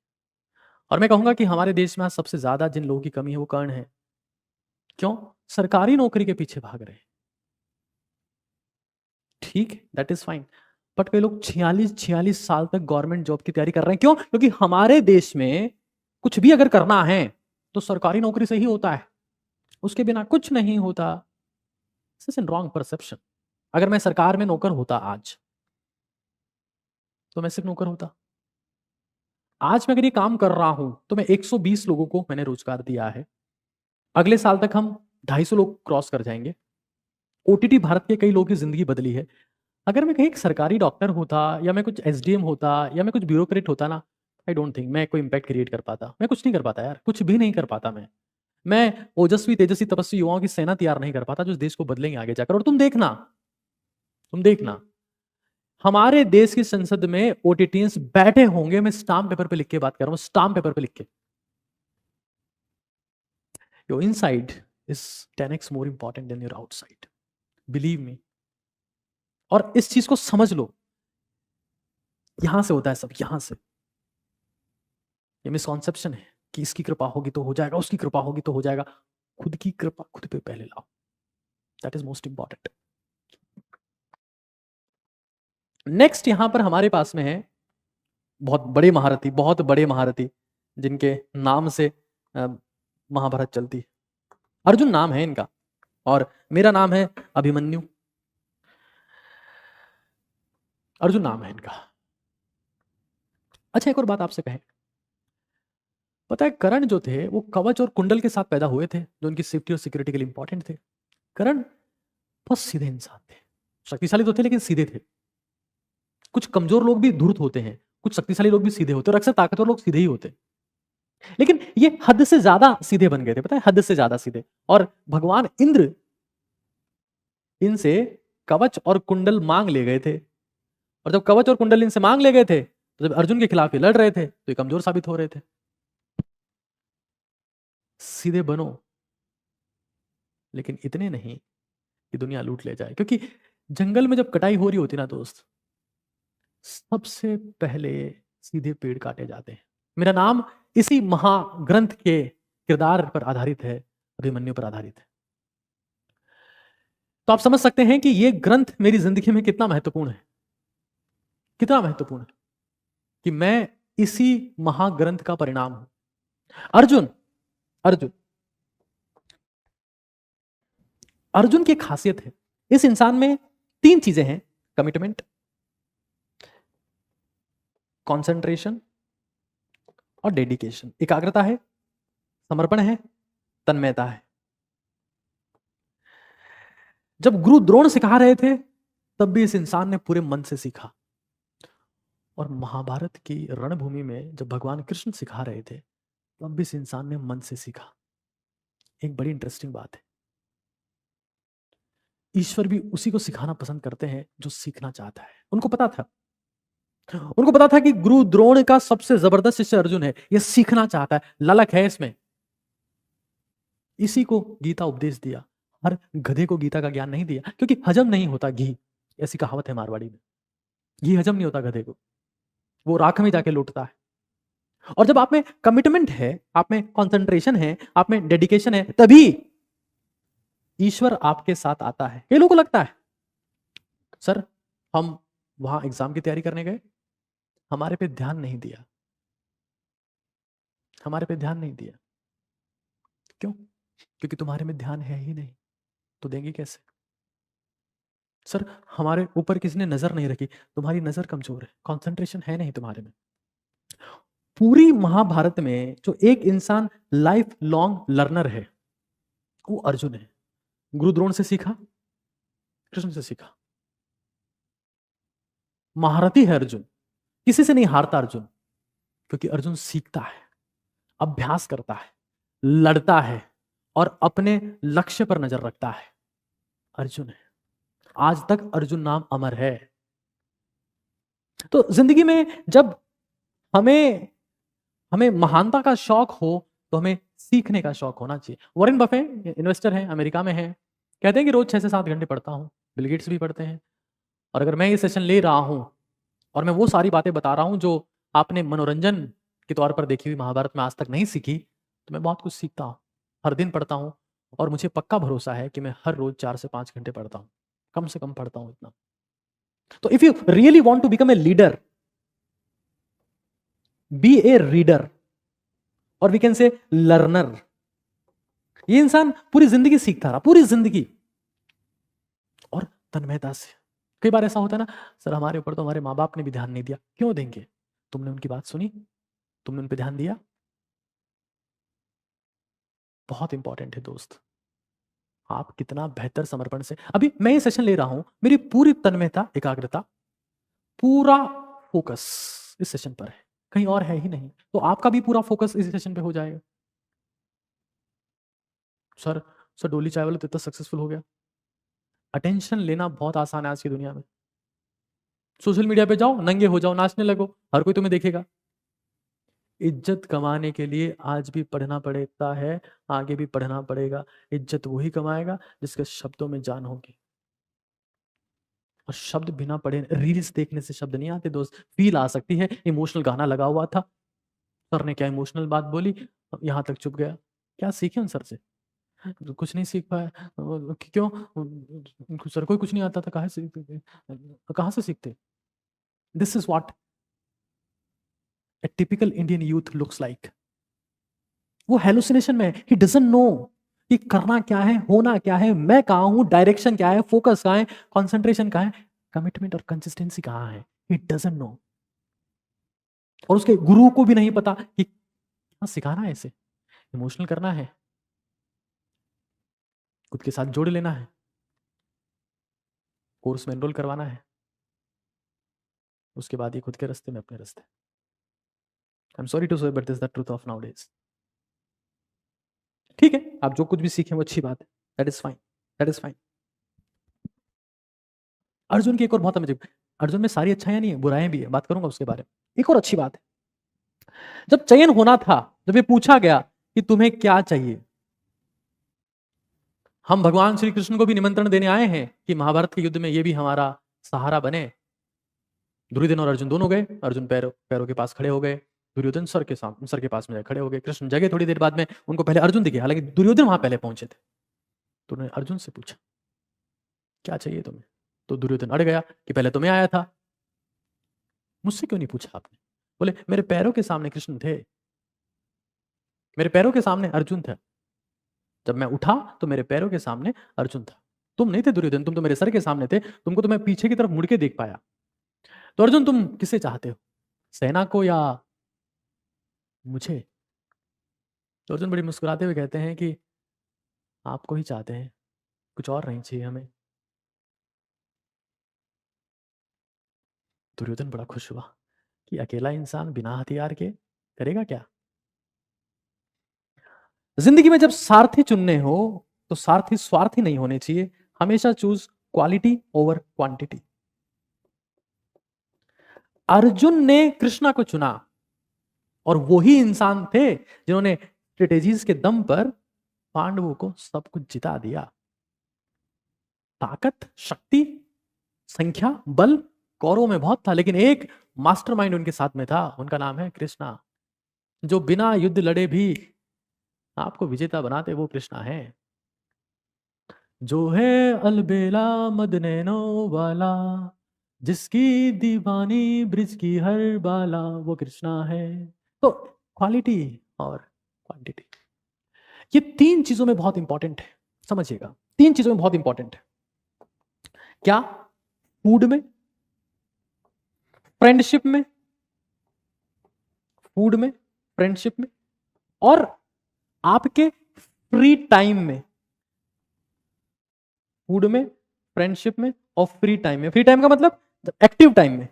[SPEAKER 1] और मैं कहूंगा कि हमारे देश में आज सबसे ज्यादा जिन लोगों की कमी है वो कर्ण है। क्यों? सरकारी नौकरी के पीछे भाग रहे हैं। ठीक है, दैट इज फाइन, बट कई लोग 46 साल तक गवर्नमेंट जॉब की तैयारी कर रहे हैं। क्यों? क्योंकि हमारे देश में कुछ भी अगर करना है तो सरकारी नौकरी से ही होता है, उसके बिना कुछ नहीं होता। This is wrong perception. अगर मैं सरकार में नौकर होता आज, तो मैं सिर्फ नौकर होता। आज मैं अगर ये काम कर रहा हूं तो मैं 120 लोगों को मैंने रोजगार दिया है। अगले साल तक हम 250 लोग क्रॉस कर जाएंगे। ओटीटी भारत के कई लोगों की जिंदगी बदली है। अगर मैं कहीं एक सरकारी डॉक्टर होता, या मैं कुछ एसडीएम होता, या मैं कुछ ब्यूरोक्रेट होता ना, आई डोंट थिंक मैं कोई इंपैक्ट क्रिएट कर पाता। मैं कुछ नहीं कर पाता यार, कुछ भी नहीं कर पाता। मैं ओजस्वी तेजस्वी तपस्वी युवाओं की सेना तैयार नहीं कर पाता जो इस देश को बदलेंगे आगे जाकर। और तुम देखना, हमारे देश की संसद में ओटीटीएंस बैठे होंगे, मैं स्टाम्प पेपर पे लिख के बात कर रहा हूं, स्टाम्प पेपर पे लिख के। Your inside is 10x more important than your outside, believe me. और इस चीज को समझ लो, यहां से होता है सब, यहां से। ये मिसकॉन्सेप्शन है कि इसकी कृपा होगी तो हो जाएगा, उसकी कृपा होगी तो हो जाएगा। खुद की कृपा खुद पे पहले लाओ, that is most important. Next यहां पर हमारे पास में है बहुत बड़े महारथी, बहुत बड़े महारथी, जिनके नाम से महाभारत चलती है। अर्जुन नाम है इनका, और मेरा नाम है अभिमन्यु। अर्जुन नाम है इनका। अच्छा, एक और बात आपसे कहें, पता है कर्ण जो थे वो कवच और कुंडल के साथ पैदा हुए थे, जो उनकी सेफ्टी और सिक्योरिटी के लिए इंपॉर्टेंट थे। कर्ण बहुत सीधे इंसान थे, शक्तिशाली तो थे लेकिन सीधे थे। कुछ कमजोर लोग भी धूर्त होते हैं, कुछ शक्तिशाली लोग भी सीधे होते हैं, और अक्सर ताकतवर लोग सीधे ही होते हैं। लेकिन ये हद से ज्यादा सीधे बन गए थे, पता है, हद से ज्यादा सीधे। और भगवान इंद्र इनसे कवच और कुंडल मांग ले गए थे, और जब कवच और कुंडल इनसे मांग ले गए थे, तो जब अर्जुन के खिलाफ ये लड़ रहे थे तो ये कमजोर साबित हो रहे थे। सीधे बनो, लेकिन इतने नहीं कि दुनिया लूट ले जाए। क्योंकि जंगल में जब कटाई हो रही होती ना दोस्त, सबसे पहले सीधे पेड़ काटे जाते हैं। मेरा नाम इसी महाग्रंथ के किरदार पर आधारित है, अभिमन्यु पर आधारित है। तो आप समझ सकते हैं कि यह ग्रंथ मेरी जिंदगी में कितना महत्वपूर्ण है, कितना महत्वपूर्ण है कि मैं इसी महाग्रंथ का परिणाम हूं। अर्जुन अर्जुन अर्जुन की एक खासियत है, इस इंसान में 3 चीजें हैं: कमिटमेंट, कंसंट्रेशन और डेडिकेशन। एकाग्रता है, समर्पण है, तन्मयता है। जब गुरु द्रोण सिखा रहे थे तब भी इस इंसान ने पूरे मन से सीखा, और महाभारत की रणभूमि में जब भगवान कृष्ण सिखा रहे थे तब भी इस इंसान ने मन से सीखा। एक बड़ी इंटरेस्टिंग बात है, ईश्वर भी उसी को सिखाना पसंद करते हैं जो सीखना चाहता है। उनको पता था कि गुरु द्रोण का सबसे जबरदस्त शिष्य अर्जुन है, यह सीखना चाहता है, ललक है इसमें। इसी को गीता उपदेश दिया। हर गधे को गीता का ज्ञान नहीं दिया, क्योंकि हजम नहीं होता घी, ऐसी कहावत है मारवाड़ी में। घी हजम नहीं होता गधे को, वो राख में जाके लौटता है। और जब आप में कमिटमेंट है, आप में कंसंट्रेशन है, आप में डेडिकेशन है, तभी ईश्वर आपके साथ आता है। कई लोगों को लगता है सर हम वहां एग्जाम की तैयारी करने गए, हमारे पे ध्यान नहीं दिया, हमारे पे ध्यान नहीं दिया। क्यों? क्योंकि तुम्हारे में ध्यान है ही नहीं, तो देंगे कैसे? सर हमारे ऊपर किसी ने नजर नहीं रखी, तुम्हारी नजर कमजोर है, कंसंट्रेशन है नहीं तुम्हारे में। पूरी महाभारत में जो एक इंसान लाइफ लॉन्ग लर्नर है वो अर्जुन है। गुरु द्रोण से सीखा, कृष्ण से सीखा। महारथी है अर्जुन, किसी से नहीं हारता अर्जुन, क्योंकि अर्जुन सीखता है, अभ्यास करता है, लड़ता है और अपने लक्ष्य पर नजर रखता है। अर्जुन है, आज तक अर्जुन नाम अमर है। तो जिंदगी में जब हमें हमें महानता का शौक हो तो हमें सीखने का शौक होना चाहिए। वॉरेन बफे इन्वेस्टर हैं, अमेरिका में हैं, कहते हैं कि रोज 6 से 7 घंटे पढ़ता हूं। बिल गेट्स भी पढ़ते हैं। और अगर मैं ये सेशन ले रहा हूं और मैं वो सारी बातें बता रहा हूं जो आपने मनोरंजन के तौर पर देखी हुई महाभारत में आज तक नहीं सीखी, तो मैं बहुत कुछ सीखता हूँ। हर दिन पढ़ता हूँ, और मुझे पक्का भरोसा है कि मैं हर रोज 4 से 5 घंटे पढ़ता हूँ, कम से कम पढ़ता हूँ इतना। तो if you really want to become a leader, be a reader, और वी कैन से लर्नर। ये इंसान पूरी जिंदगी सीखता रहा, पूरी जिंदगी, और तन्मयता से। कई बार ऐसा होता है ना, सर हमारे ऊपर तो हमारे माँ बाप ने भी ध्यान नहीं दिया। क्यों देंगे? तुमने उनकी बात सुनी, तुमने उन पर ध्यान दिया। बहुत इंपॉर्टेंट है दोस्त, आप कितना बेहतर समर्पण से। अभी मैं ये सेशन ले रहा हूं, मेरी पूरी तन्मयता, एकाग्रता, पूरा फोकस इस सेशन पर है, कहीं और है ही नहीं। तो आपका भी पूरा फोकस इस सेशन पे हो जाएगा। सर सर डोली चाय वाला तो इतना सक्सेसफुल हो गया। अटेंशन लेना बहुत आसान है आज की दुनिया में। सोशल मीडिया पे जाओ, नंगे हो जाओ, नाचने लगो, हर कोई तुम्हें देखेगा। इज्जत कमाने के लिए आज भी पढ़ना पड़ता है, आगे भी पढ़ना पड़ेगा। इज्जत वही कमाएगा जिसके शब्दों में जान होगी। और शब्द बिना पढ़े, रील्स देखने से शब्द नहीं आते दोस्त, फील आ सकती है। इमोशनल गाना लगा हुआ था, सर ने क्या इमोशनल बात बोली, यहाँ तक चुप गया। क्या सीखे उन सर से? कुछ नहीं सीख पाया। क्यों? सर को कुछ नहीं आता था, कहाँ से सीखते? This is what A typical Indian youth looks like. वो हेलुसिनेशन में है, ही डजंट नो कि करना क्या है, होना क्या है, मैं कहाँ हूं, डायरेक्शन क्या है, फोकस कहाँ है, कंसंट्रेशन कहाँ है, कमिटमेंट और कंसिस्टेंसी कहाँ है, ही डजंट नो। और उसके गुरु को भी नहीं पता कि सिखाना है, इसे इमोशनल करना है, खुद के साथ जोड़ लेना है, कोर्स में एनरोल करवाना है, उसके बाद ये खुद के रास्ते में अपने रास्ते। आई एम सॉरी टू से but this the truth of nowadays. ठीक है, आप जो कुछ भी सीखें वो अच्छी बात है, that is fine, that is fine. Arjun की एक और बहुत अमेजिंग, अर्जुन में सारी अच्छाइयां नहीं है, बुराइयां भी है, बात करूंगा उसके बारे में। एक और अच्छी बात है, जब चयन होना था, जब ये पूछा गया कि तुम्हें क्या चाहिए, हम भगवान श्री कृष्ण को भी निमंत्रण देने आए हैं कि महाभारत के युद्ध में ये भी हमारा सहारा बने। दुर्योधन और अर्जुन दोनों गए, अर्जुन पैरों के पास खड़े हो गए, दुर्योधन सर के पास में खड़े हो गए। कृष्ण जगह थोड़ी देर बाद में, उनको पहले अर्जुन दिखे, हालांकि दुर्योधन वहां पहले पहुंचे थे। तो उन्होंने अर्जुन से पूछा क्या चाहिए तुम्हें, तो दुर्योधन अड़ गया कि पहले तुम्हें आया था, मुझसे क्यों नहीं पूछा आपने? बोले मेरे पैरों के सामने कृष्ण थे, मेरे पैरों के सामने अर्जुन था, जब मैं उठा तो मेरे पैरों के सामने अर्जुन था, तुम नहीं थे दुर्योधन, तुम तो मेरे सर के सामने थे, तुमको तो मैं पीछे की तरफ मुड़ के देख पाया। तो अर्जुन तुम किसे चाहते हो, सेना को या मुझे? तो अर्जुन बड़ी मुस्कुराते हुए कहते हैं कि आपको ही चाहते हैं, कुछ और नहीं चाहिए हमें। दुर्योधन बड़ा खुश हुआ कि अकेला इंसान बिना हथियार के करेगा क्या। जिंदगी में जब सारथी चुनने हो तो सारथी स्वार्थी नहीं होने चाहिए, हमेशा choose quality over quantity. Arjun ने कृष्णा को चुना और वही इंसान थे जिन्होंने स्ट्रेटेजीज के दम पर पांडवों को सब कुछ जिता दिया। ताकत, शक्ति, संख्या, बल कौरवों में बहुत था, लेकिन एक मास्टरमाइंड उनके साथ में था, उनका नाम है कृष्णा। जो बिना युद्ध लड़े भी आपको विजेता बनाते वो कृष्णा है। जो है अलबेला मद नैनो वाला, जिसकी दीवानी ब्रिज की हर बाला, वो कृष्णा है। तो क्वालिटी और क्वांटिटी, ये तीन चीजों में बहुत इंपॉर्टेंट है, समझिएगा, तीन चीजों में बहुत इंपॉर्टेंट है। क्या? फूड में, फ्रेंडशिप में, फूड में, फ्रेंडशिप में, और आपके फ्री टाइम में। फूड में, फ्रेंडशिप में और फ्री टाइम में। फ्री टाइम का मतलब एक्टिव टाइम में,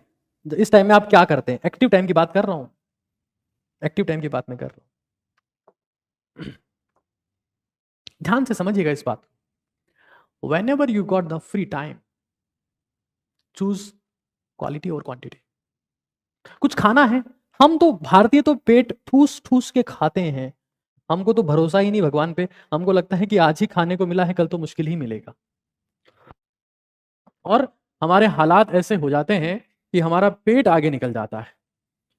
[SPEAKER 1] इस टाइम में आप क्या करते हैं, एक्टिव टाइम की बात कर रहा हूं, एक्टिव टाइम की बात मैं कर रहा हूं। ध्यान से समझिएगा इस बात। When ever you got the free time, choose quality और क्वांटिटी। कुछ खाना है, हम तो भारतीय तो पेट ठूस ठूस के खाते हैं, हमको तो भरोसा ही नहीं भगवान पे, हमको लगता है कि आज ही खाने को मिला है, कल तो मुश्किल ही मिलेगा। और हमारे हालात ऐसे हो जाते हैं कि हमारा पेट आगे निकल जाता है,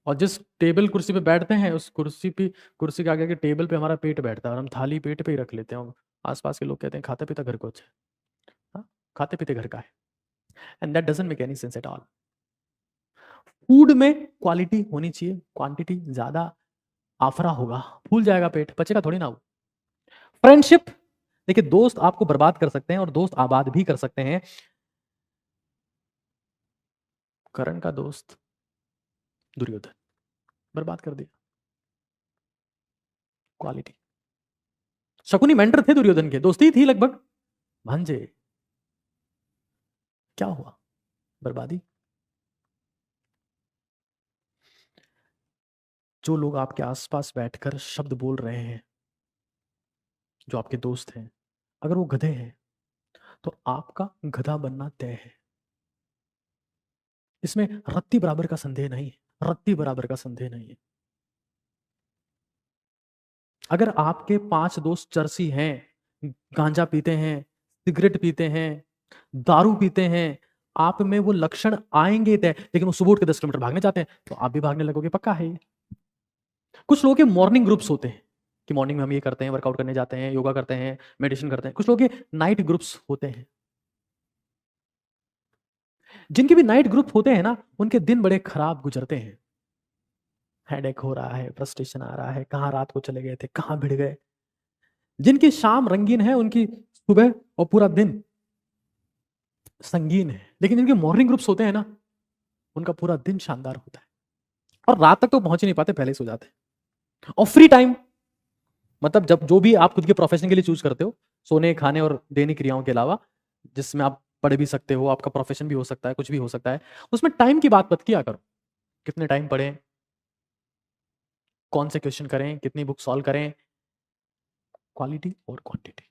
[SPEAKER 1] और जिस टेबल कुर्सी पे बैठते हैं उस कुर्सी के आगे के टेबल पे हमारा पेट बैठता है, और हम थाली पेट पे ही रख लेते हैं, और आसपास के लोग कहते हैं खाते पीते घर को अच्छा है। हाँ, खाते पीते घर का है, and that doesn't make any sense at all. Food में क्वालिटी होनी चाहिए, क्वांटिटी ज्यादा आफरा होगा, फूल जाएगा पेट, बचेगा थोड़ी ना वो। फ्रेंडशिप, देखिए दोस्त आपको बर्बाद कर सकते हैं और दोस्त आबाद भी कर सकते हैं। कर्ण का दोस्त दुर्योधन बर्बाद कर दिया। क्वालिटी, शकुनी मेंटर थे दुर्योधन के, दोस्ती थी लगभग, भांजे, क्या हुआ? बर्बादी। जो लोग आपके आसपास बैठकर शब्द बोल रहे हैं, जो आपके दोस्त हैं, अगर वो गधे हैं तो आपका गधा बनना तय है। इसमें रत्ती बराबर का संदेह नहीं है, रत्ती बराबर का संदेह नहीं है। अगर आपके 5 दोस्त चरसी हैं, गांजा पीते हैं, सिगरेट पीते हैं, दारू पीते हैं, आप में वो लक्षण आएंगे तय, लेकिन वो सुबह उठ के 10 किलोमीटर भागने जाते हैं तो आप भी भागने लगोगे, पक्का है ये। कुछ लोगों के मॉर्निंग ग्रुप्स होते हैं कि मॉर्निंग में हम ये करते हैं, वर्कआउट करने जाते हैं, योगा करते हैं, मेडिटेशन करते हैं। कुछ लोगों के नाइट ग्रुप्स होते हैं। जिनके भी नाइट ग्रुप होते हैं ना, उनके दिन बड़े खराब गुजरते हैं। हेडेक हो रहा है, फ्रस्ट्रेशन आ रहा है, कहाँ रात को चले गए थे, कहाँ भिड़ गए। जिनकी शाम रंगीन है, उनकी सुबह और पूरा दिन संगीन है। लेकिन जिनके मॉर्निंग ग्रुप्स होते हैं ना, उनका पूरा दिन शानदार होता है और रात तक तो पहुंच ही नहीं पाते, पहले ही सो जाते हैं। और फ्री टाइम मतलब जब जो भी आप खुद के प्रोफेशन के लिए चूज करते हो, सोने, खाने और दैनिक क्रियाओं के अलावा, जिसमें आप पढ़ भी सकते हो, आपका प्रोफेशन भी हो सकता है, कुछ भी हो सकता है, उसमें टाइम की बात मत किया करो। कितने टाइम पढ़ें, कौन से क्वेश्चन करें, कितनी बुक सॉल्व करें, क्वालिटी और क्वांटिटी।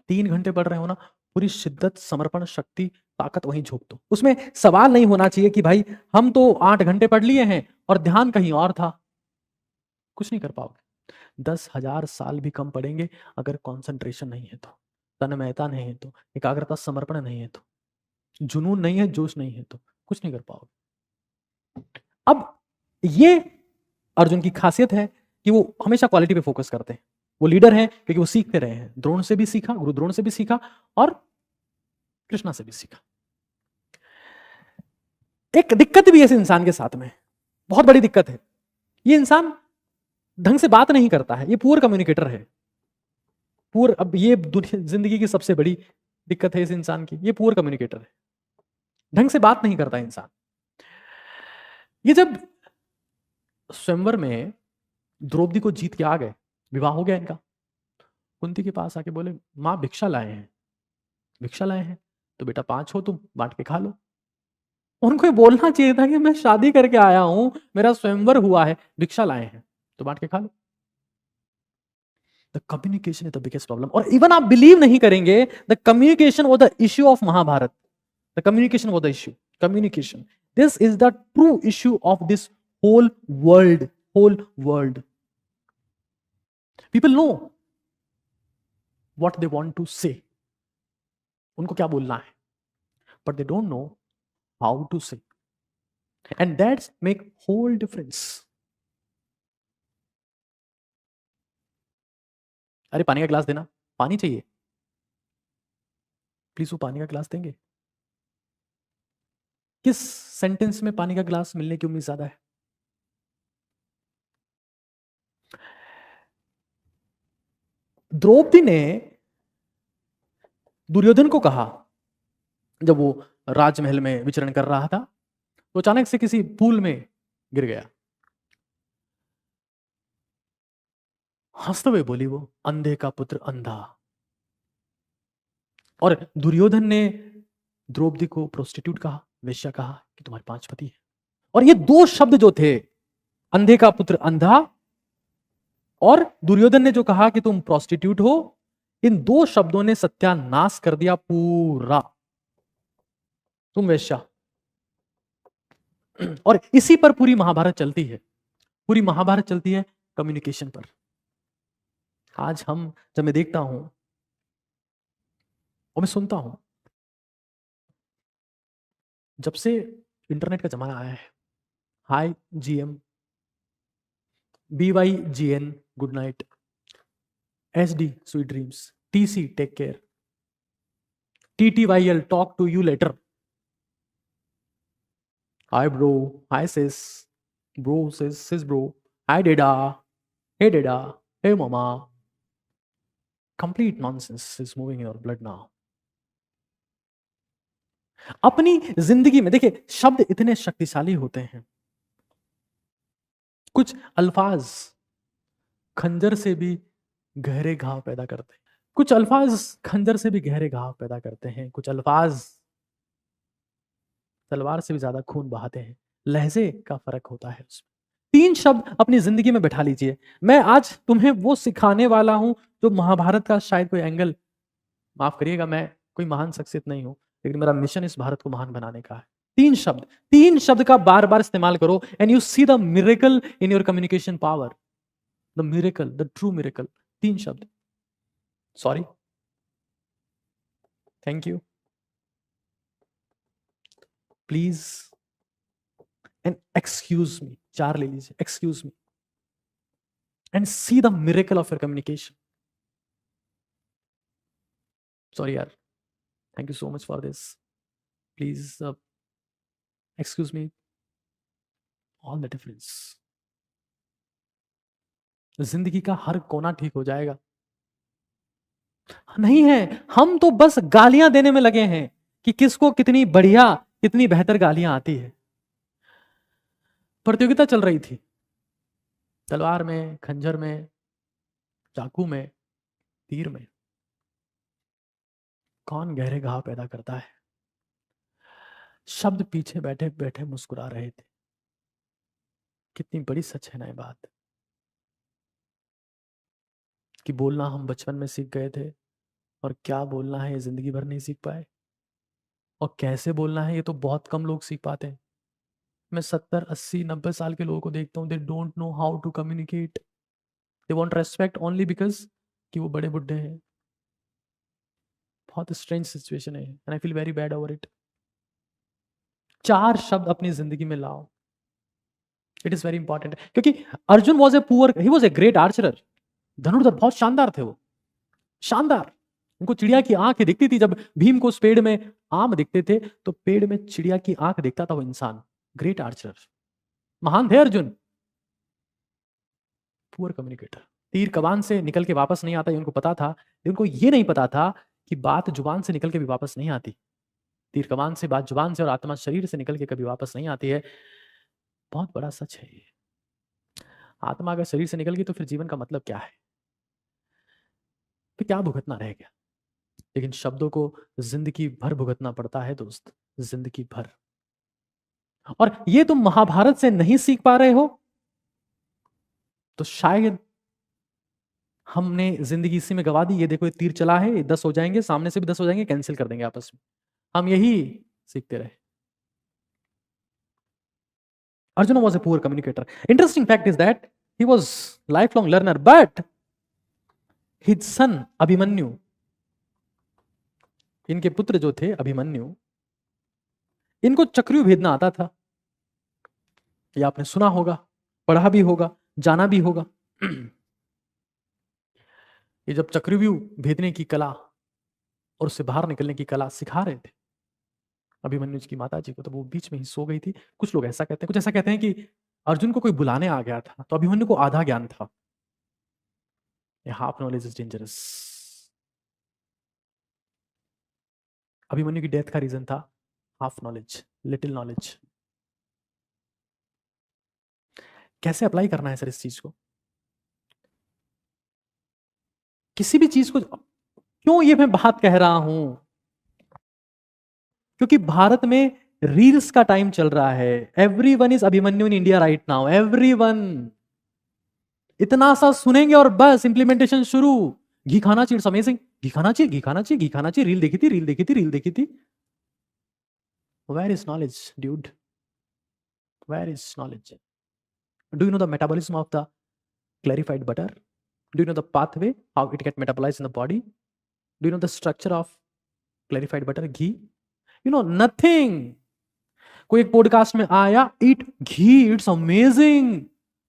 [SPEAKER 1] 3 घंटे पढ़ रहे हो ना, पूरी शिद्दत, समर्पण, शक्ति, ताकत वहीं झोंक दो। उसमें सवाल नहीं होना चाहिए कि भाई हम तो 8 घंटे पढ़ लिए हैं और ध्यान कहीं और था। कुछ नहीं कर पाओगे। 10,000 साल भी कम पढ़ेंगे अगर कंसंट्रेशन नहीं है तो, तन्मयता नहीं है तो, एकाग्रता, समर्पण नहीं है तो, जुनून नहीं है, जोश नहीं है तो कुछ नहीं कर पाओगे। अब ये अर्जुन की खासियत है कि वो हमेशा क्वालिटी पे फोकस करते हैं। वो लीडर हैं क्योंकि वो सीखते रहे हैं। द्रोण से भी सीखा, गुरु द्रोण से भी सीखा और कृष्णा से भी सीखा। एक दिक्कत भी है इस इंसान के साथ में, बहुत बड़ी दिक्कत है। ये इंसान ढंग से बात नहीं करता है, ये पुअर कम्युनिकेटर है। अब ये जिंदगी की सबसे बड़ी दिक्कत है इस इंसान की, ये पुअर कम्युनिकेटर है, ढंग से बात नहीं करता इंसान। ये जब स्वयंवर में द्रौपदी को जीत के आ गए, विवाह हो गया इनका, कुंती के पास आके बोले, माँ भिक्षा लाए हैं। भिक्षा लाए हैं तो बेटा 5 हो तुम, बांट के खा लो। उनको बोलना चाहिए था कि मैं शादी करके आया हूं, मेरा स्वयंवर हुआ है, भिक्षा लाए हैं तो बांट के खा लो। The communication is the biggest problem. और इवन आप बिलीव नहीं करेंगे, the communication was the issue of Mahabharata. The communication was the issue. Communication, this is the true issue of this whole world. Whole world, people know what they want to say, उनको क्या बोलना है, but they don't know how to say, and that's make whole difference. अरे पानी का गिलास देना, पानी चाहिए, प्लीज वो पानी का गिलास देंगे? किस सेंटेंस में पानी का गिलास मिलने की उम्मीद ज्यादा है? द्रौपदी ने दुर्योधन को कहा, जब वो राजमहल में विचरण कर रहा था तो अचानक से किसी पूल में गिर गया। हंसते हुए बोली वो, अंधे का पुत्र अंधा। और दुर्योधन ने द्रौपदी को प्रोस्टिट्यूट कहा, वेश्या कहा कि तुम्हारे 5 पति हैं। और ये 2 शब्द जो थे, अंधे का पुत्र अंधा और दुर्योधन ने जो कहा कि तुम प्रोस्टिट्यूट हो, इन 2 शब्दों ने सत्यानाश कर दिया पूरा। तुम वेश्या। और इसी पर पूरी महाभारत चलती है। पूरी महाभारत चलती है कम्युनिकेशन पर। आज हम, जब मैं देखता हूं और मैं सुनता हूं, जब से इंटरनेट का जमाना आया है, hi GM, BYGN good night, SD sweet dreams, TC take care, TTYL talk to you later, hi bro, hi sis, bro sis bro, hi डेडा, हे डेडा, हे मामा। Complete nonsense is moving in your blood now. अपनी जिंदगी में देखिए, शब्द इतने शक्तिशाली होते हैं। कुछ अल्फाज खंजर से भी गहरे घाव पैदा करते हैं। कुछ अल्फाज खंजर से भी गहरे घाव पैदा करते हैं। कुछ अल्फाज तलवार से भी ज्यादा खून बहाते हैं। लहजे का फर्क होता है उसमें। 3 शब्द अपनी जिंदगी में बैठा लीजिए। मैं आज तुम्हें वो सिखाने वाला हूं जो महाभारत का शायद कोई एंगल, माफ करिएगा मैं कोई महान शख्सियत नहीं हूं, लेकिन मेरा मिशन इस भारत को महान बनाने का है। तीन शब्द का बार बार इस्तेमाल करो and you see the miracle in your communication power, the miracle, the true miracle. 3 शब्द, sorry, thank you, please and excuse me. 4 ले लीजिए, excuse me and see the miracle of your communication. Sorry यार, thank you so much for this, please excuse me, all the difference. जिंदगी का हर कोना ठीक हो जाएगा। नहीं है, हम तो बस गालियां देने में लगे हैं कि किसको कितनी बढ़िया, कितनी बेहतर गालियां आती है। प्रतियोगिता चल रही थी, तलवार में, खंजर में, चाकू में, तीर में, कौन गहरे घाव पैदा करता है। शब्द पीछे बैठे बैठे मुस्कुरा रहे थे। कितनी बड़ी सच है ना ये बात, कि बोलना हम बचपन में सीख गए थे और क्या बोलना है ये जिंदगी भर नहीं सीख पाए, और कैसे बोलना है ये तो बहुत कम लोग सीख पाते हैं। मैं 70, 80, 90 साल के लोगों को देखता हूँ, they don't know how to communicate, they want respect only because कि वो बड़े बुड्ढे हैं। बहुत स्ट्रेंज सिचुएशन है and I feel very bad over it. 4 शब्द अपनी जिंदगी में लाओ, इट इज वेरी इंपॉर्टेंट। क्योंकि Arjun was a poor, he was a great archer, धनुर्धर बहुत शानदार थे वो, शानदार। उनको चिड़िया की आंख दिखती थी, जब भीम को उस पेड़ में आम दिखते थे तो पेड़ में चिड़िया की आंख दिखता था वो इंसान। ग्रेट आर्चरर, महान थे अर्जुन। पुअर कम्युनिकेटर, तीर कमान से निकल के वापस नहीं आता ये उनको पता था, लेकिन उनको ये नहीं पता था कि बात जुबान से निकल के भी वापस नहीं आती। तीर कमान से, बात जुबान से, और आत्मा शरीर से निकल के कभी वापस नहीं आती है। बहुत बड़ा सच है ये। आत्मा अगर शरीर से निकल गई तो फिर जीवन का मतलब क्या है, फिर क्या भुगतना रह गया। लेकिन शब्दों को जिंदगी भर भुगतना पड़ता है दोस्त, जिंदगी भर। और ये तुम महाभारत से नहीं सीख पा रहे हो तो शायद हमने जिंदगी इसी में गवा दी। ये देखो, ये तीर चला है, ये 10 हो जाएंगे, सामने से भी 10 हो जाएंगे, कैंसिल कर देंगे आपस में। हम यही सीखते रहे। Arjuna was a poor communicator. Interesting fact is that he was lifelong learner, but his son Abhimanyu, इनके पुत्र जो थे अभिमन्यु, इनको चक्रव्यूह भेदना आता था। ये आपने सुना होगा, पढ़ा भी होगा, जाना भी होगा। ये जब चक्रव्यूह भेदने की कला और उससे बाहर निकलने की कला सिखा रहे थे अभिमन्यु की माता जी को, तो वो बीच में ही सो गई थी। कुछ लोग ऐसा कहते हैं, कुछ ऐसा कहते हैं कि अर्जुन को कोई बुलाने आ गया था, तो अभिमन्यु को आधा ज्ञान था। Half knowledge is dangerous. Abhimanyu की डेथ का रीजन था हाफ नॉलेज, लिटिल नॉलेज। कैसे अप्लाई करना है सर इस चीज को, किसी भी चीज को। क्यों ये मैं बात कह रहा हूं, क्योंकि भारत में रील्स का टाइम चल रहा है। Everyone is Abhimanyu in India right now, everyone. इतना सा सुनेंगे और बस इंप्लीमेंटेशन शुरू। घी खाना चाहिए, अमेजिंग, घी खाना चाहिए, घी खाना चाहिए, घी खाना चाहिए, रील देखी थी, रील देखी थी, रील देखी थी। Where is knowledge dude, where is knowledge? Do you know the metabolism of the clarified butter? Do you know the pathway, how it get metabolized in the body? Do you know the structure of clarified butter, ghee? You know nothing. कोई एक podcast में आया, ईट घी, it's amazing,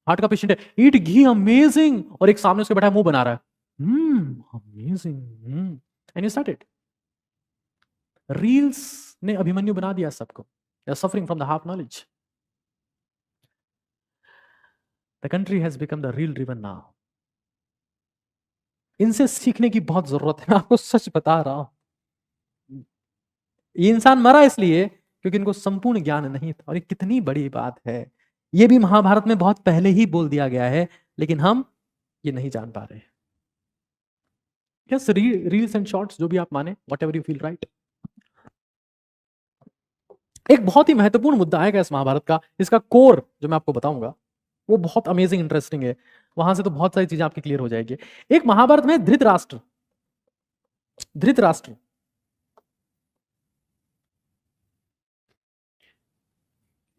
[SPEAKER 1] heart का patient है, ईट घी amazing, और एक सामने उसके बैठा मुंह बना रहा है, amazing, and you started. Reels ने अभिमन्यु बना दिया सबको। They are suffering from the half knowledge. The country has become the reel driven now. इनसे सीखने की बहुत जरूरत है, मैं आपको सच बता रहा हूं। ये इंसान मरा इसलिए क्योंकि इनको संपूर्ण ज्ञान नहीं था। और ये कितनी बड़ी बात है, ये भी महाभारत में बहुत पहले ही बोल दिया गया है, लेकिन हम ये नहीं जान पा रहे। यस, रील्स एंड शॉर्ट्स, जो भी आप माने, what ever you feel right. एक बहुत ही महत्वपूर्ण मुद्दा आएगा इस महाभारत का, इसका कोर जो मैं आपको बताऊंगा वो बहुत अमेजिंग इंटरेस्टिंग है। वहां से तो बहुत सारी चीजें आपकी क्लियर हो जाएगी। एक महाभारत में धृतराष्ट्र,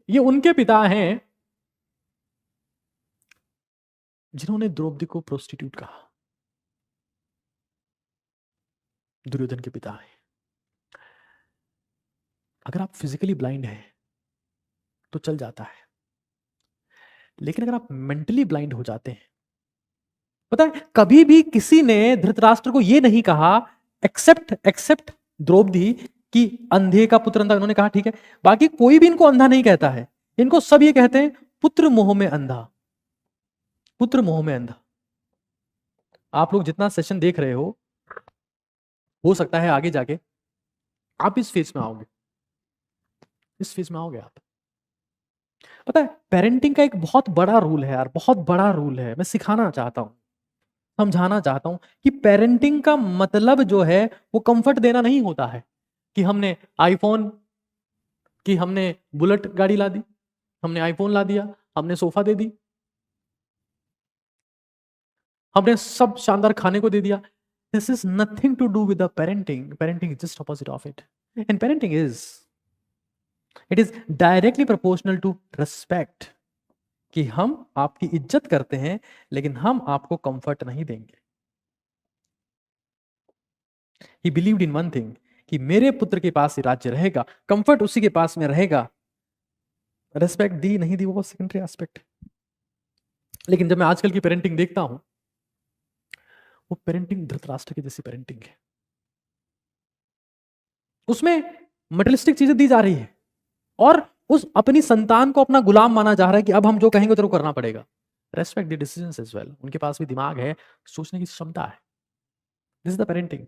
[SPEAKER 1] ये उनके पिता हैं जिन्होंने द्रौपदी को प्रोस्टिट्यूट कहा। दुर्योधन के पिता हैं। अगर आप फिजिकली ब्लाइंड हैं तो चल जाता है, लेकिन अगर आप मेंटली ब्लाइंड हो जाते हैं, पता है कभी भी किसी ने धृतराष्ट्र को यह नहीं कहा, एक्सेप्ट द्रौपदी, कि अंधे का पुत्र अंधा। उन्होंने कहा ठीक है, बाकी कोई भी इनको अंधा नहीं कहता है, इनको सब ये कहते हैं पुत्र मोह में अंधा, पुत्र मोह में अंधा। आप लोग जितना सेशन देख रहे हो सकता है आगे जाके आप इस फेज में आओगे, इस फेज में आओगे आप। पता है पेरेंटिंग का एक बहुत बड़ा रूल है यार, बहुत बड़ा रूल है। मैं सिखाना चाहता हूं, समझाना चाहता हूं कि पेरेंटिंग का मतलब जो है वो कंफर्ट देना नहीं होता है कि हमने आईफोन, कि हमने बुलेट गाड़ी ला दी, हमने आईफोन ला दिया, हमने सोफा दे दी, हमने सब शानदार खाने को दे दिया। This is nothing to do with the parenting. Parenting is just opposite of it. And parenting it is directly proportional to respect, कि हम आपकी इज्जत करते हैं लेकिन हम आपको कंफर्ट नहीं देंगे। ही बिलीव्ड इन वन थिंग, कि मेरे पुत्र के पास ही राज्य रहेगा, कंफर्ट उसी के पास में रहेगा। रेस्पेक्ट दी नहीं दी वो सेकेंडरी एस्पेक्ट। लेकिन जब मैं आजकल की पेरेंटिंग देखता हूं, वो पेरेंटिंग धृतराष्ट्र की जैसी पेरेंटिंग है। उसमें मटेरियलिस्टिक चीजें दी जा रही है और उस अपनी संतान को अपना गुलाम माना जा रहा है कि अब हम जो कहेंगे तेरे को करना पड़ेगा। Respect the decisions as well. उनके पास भी दिमाग है, सोचने की क्षमता है। This is the parenting.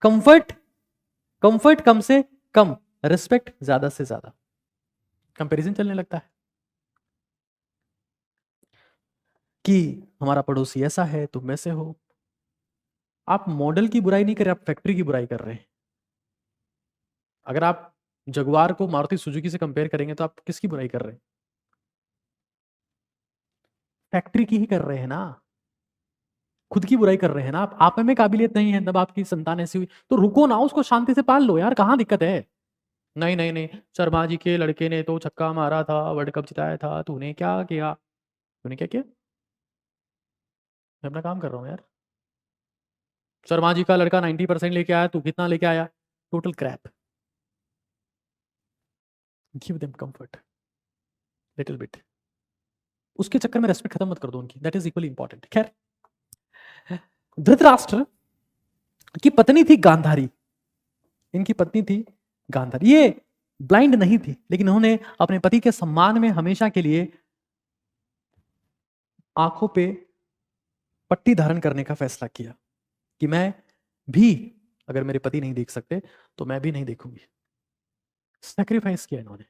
[SPEAKER 1] Comfort, comfort कम से कम, रिस्पेक्ट ज्यादा से ज्यादा। कंपैरिजन चलने लगता है कि हमारा पड़ोसी ऐसा है तुम वैसे हो। आप मॉडल की बुराई नहीं कर रहे, आप फैक्ट्री की बुराई कर रहे हैं। अगर आप जगुआर को मारुति सुजुकी से कंपेयर करेंगे तो आप किसकी बुराई कर रहे हैं? फैक्ट्री की ही कर रहे हैं ना, खुद की बुराई कर रहे हैं ना आप में काबिलियत नहीं है तब आपकी संतान ऐसी हुई, तो रुको ना, उसको शांति से पाल लो यार, कहाँ दिक्कत है? नहीं नहीं नहीं, शर्मा जी के लड़के ने तो छक्का मारा था, वर्ल्ड कप जिताया था, तूने क्या किया? तूने क्या किया? मैं अपना काम कर रहा हूँ यार। शर्मा जी का लड़का 90% लेके आया, तू कितना लेके आया? Total crap. Give them comfort little bit. उसके चक्कर में रेस्पेक्ट खत्म मत कर दो उनकी, दैट इज इक्वली इंपॉर्टेंट। खैर, धृतराष्ट्र की पत्नी थी गांधारी, इनकी पत्नी थी गांधारी। ये ब्लाइंड नहीं थी, लेकिन उन्होंने अपने पति के सम्मान में हमेशा के लिए आंखों पे पट्टी धारण करने का फैसला किया कि मैं भी, अगर मेरे पति नहीं देख सकते तो मैं भी नहीं देखूंगी। सैक्रिफाइस किया इन्होंने,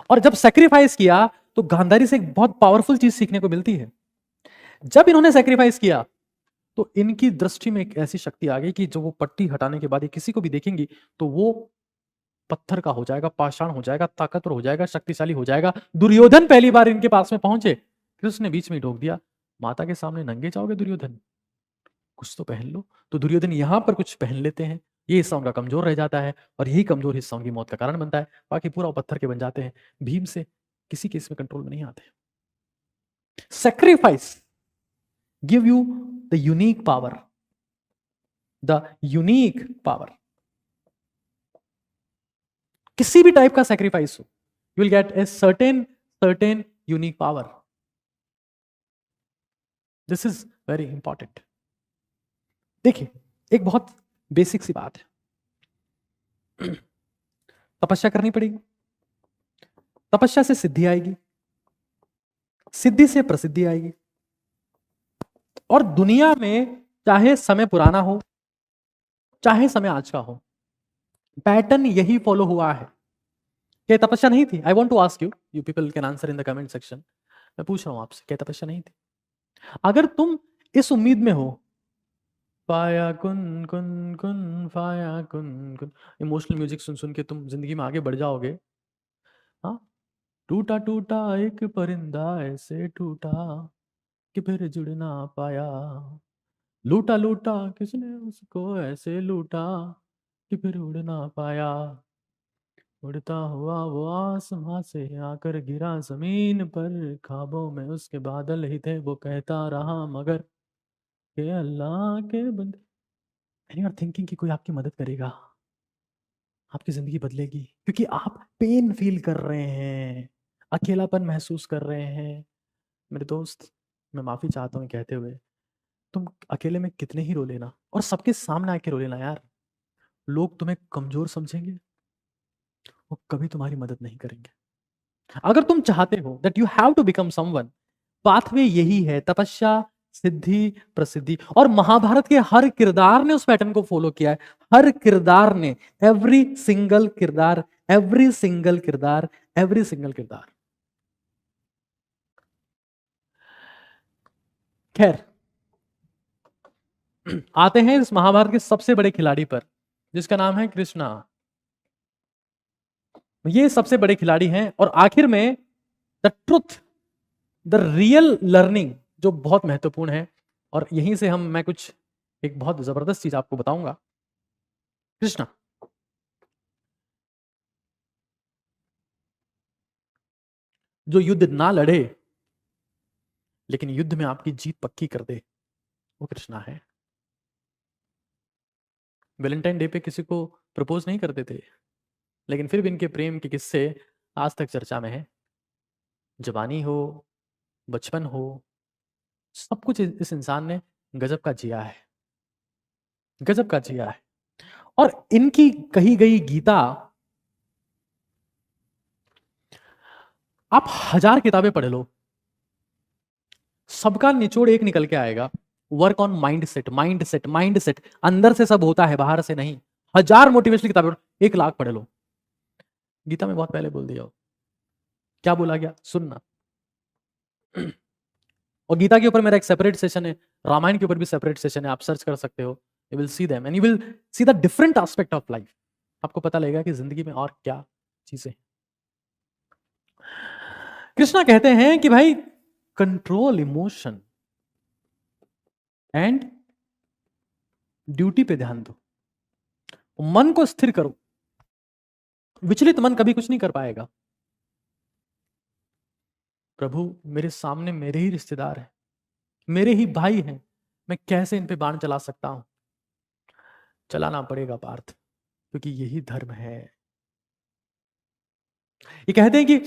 [SPEAKER 1] और जब सैक्रिफाइस किया तो गांधारी से एक बहुत पावरफुल चीज सीखने को मिलती है। जब इन्होंने सैक्रिफाइस किया तो इनकी दृष्टि में एक ऐसी शक्ति आ गई कि जो वो पट्टी हटाने के बाद ये किसी को भी देखेंगी तो वो पत्थर का हो जाएगा, पाषाण हो जाएगा, ताकतवर हो जाएगा, शक्तिशाली हो जाएगा। दुर्योधन पहली बार इनके पास में पहुंचे, कृष्ण बीच में ही टोक दिया, माता के सामने नंगे जाओगे दुर्योधन, कुछ तो पहन लो। तो दुर्योधन यहां पर कुछ पहन लेते हैं, ये हिस्सा उनका कमजोर रह जाता है और यही कमजोर हिस्सा उनकी मौत का कारण बनता है। बाकी पूरा पत्थर के बन जाते हैं। भीम से किसी केस में कंट्रोल में नहीं आते। Sacrifice give you the unique power, the unique power. किसी भी टाइप का सेक्रीफाइस हो, you will get a certain unique power. This is very important. देखिए, एक बहुत बेसिक सी बात है, तपस्या करनी पड़ेगी, तपस्या से सिद्धि आएगी, सिद्धि से प्रसिद्धि आएगी। और दुनिया में चाहे समय पुराना हो चाहे समय आज का हो, पैटर्न यही फॉलो हुआ है। क्या तपस्या नहीं थी? I want to ask you, you people can answer in the comment section. मैं पूछ रहा हूं आपसे, क्या तपस्या नहीं थी? अगर तुम इस उम्मीद में हो, फाया कुन कुन कुन फाया कुन कुन, इमोशनल म्यूजिक सुन सुन के तुम जिंदगी में आगे बढ़ जाओगे, हाँ, टूटा टूटा एक परिंदा ऐसे टूटा कि फिर जुड़ ना पाया, लूटा लूटा किसने उसको ऐसे लूटा कि फिर उड़ ना पाया। उड़ता हुआ वो आसमां से आकर गिरा जमीन पर, ख्वाबों में उसके बादल ही थे, वो कहता रहा मगर के अल्लाह के बंदे। एंड यू आर थिंकिंग कि कोई आपकी मदद करेगा, आपकी जिंदगी बदलेगी, क्योंकि आप पेन फील कर रहे हैं, अकेलापन महसूस कर रहे हैं। मेरे दोस्त, मैं माफी चाहता हूँ कहते हुए, तुम अकेले में कितने ही रो लेना और सबके सामने आके रो लेना यार, लोग तुम्हें कमजोर समझेंगे, वो कभी तुम्हारी मदद नहीं करेंगे। अगर तुम चाहते हो that you have to become someone, pathway यही है, तपस्या, सिद्धि, प्रसिद्धि। और महाभारत के हर किरदार ने उस पैटर्न को फॉलो किया है, हर किरदार ने, एवरी सिंगल किरदार, एवरी सिंगल किरदार, एवरी सिंगल किरदार। खैर, आते हैं इस महाभारत के सबसे बड़े खिलाड़ी पर, जिसका नाम है कृष्णा। ये सबसे बड़े खिलाड़ी हैं, और आखिर में the truth, the real learning जो बहुत महत्वपूर्ण है, और यहीं से मैं कुछ एक बहुत जबरदस्त चीज आपको बताऊंगा। कृष्णा जो युद्ध ना लड़े लेकिन युद्ध में आपकी जीत पक्की कर दे, वो कृष्णा है। वैलेंटाइन डे पे किसी को प्रपोज नहीं करते थे, लेकिन फिर भी इनके प्रेम के किस्से आज तक चर्चा में है। जवानी हो, बचपन हो, सब कुछ इस इंसान ने गजब का जिया है, गजब का जिया है। और इनकी कही गई गीता, आप 1000 किताबें पढ़ लो, सबका निचोड़ एक निकल के आएगा, work on mind set, mind set, mind set. अंदर से सब होता है, बाहर से नहीं। 1000 मोटिवेशनल किताबें, 1 लाख पढ़ लो। गीता में बहुत पहले बोल दिया हो, क्या बोला गया सुनना। और गीता के ऊपर मेरा एक सेपरेट सेशन है, रामायण के ऊपर भी सेपरेट सेशन है, आप सर्च कर सकते हो। You will see them and you will see the different aspect of life. आपको पता लगेगा कि जिंदगी में और क्या चीजें। कृष्णा कहते हैं कि भाई, कंट्रोल इमोशन एंड ड्यूटी पे ध्यान दो, मन को स्थिर करो। विचलित मन कभी कुछ नहीं कर पाएगा। प्रभु, मेरे सामने मेरे ही रिश्तेदार हैं, मेरे ही भाई हैं, मैं कैसे इन पे बाण चला सकता हूं? चलाना पड़ेगा पार्थ, क्योंकि यही धर्म है। ये कहते हैं कि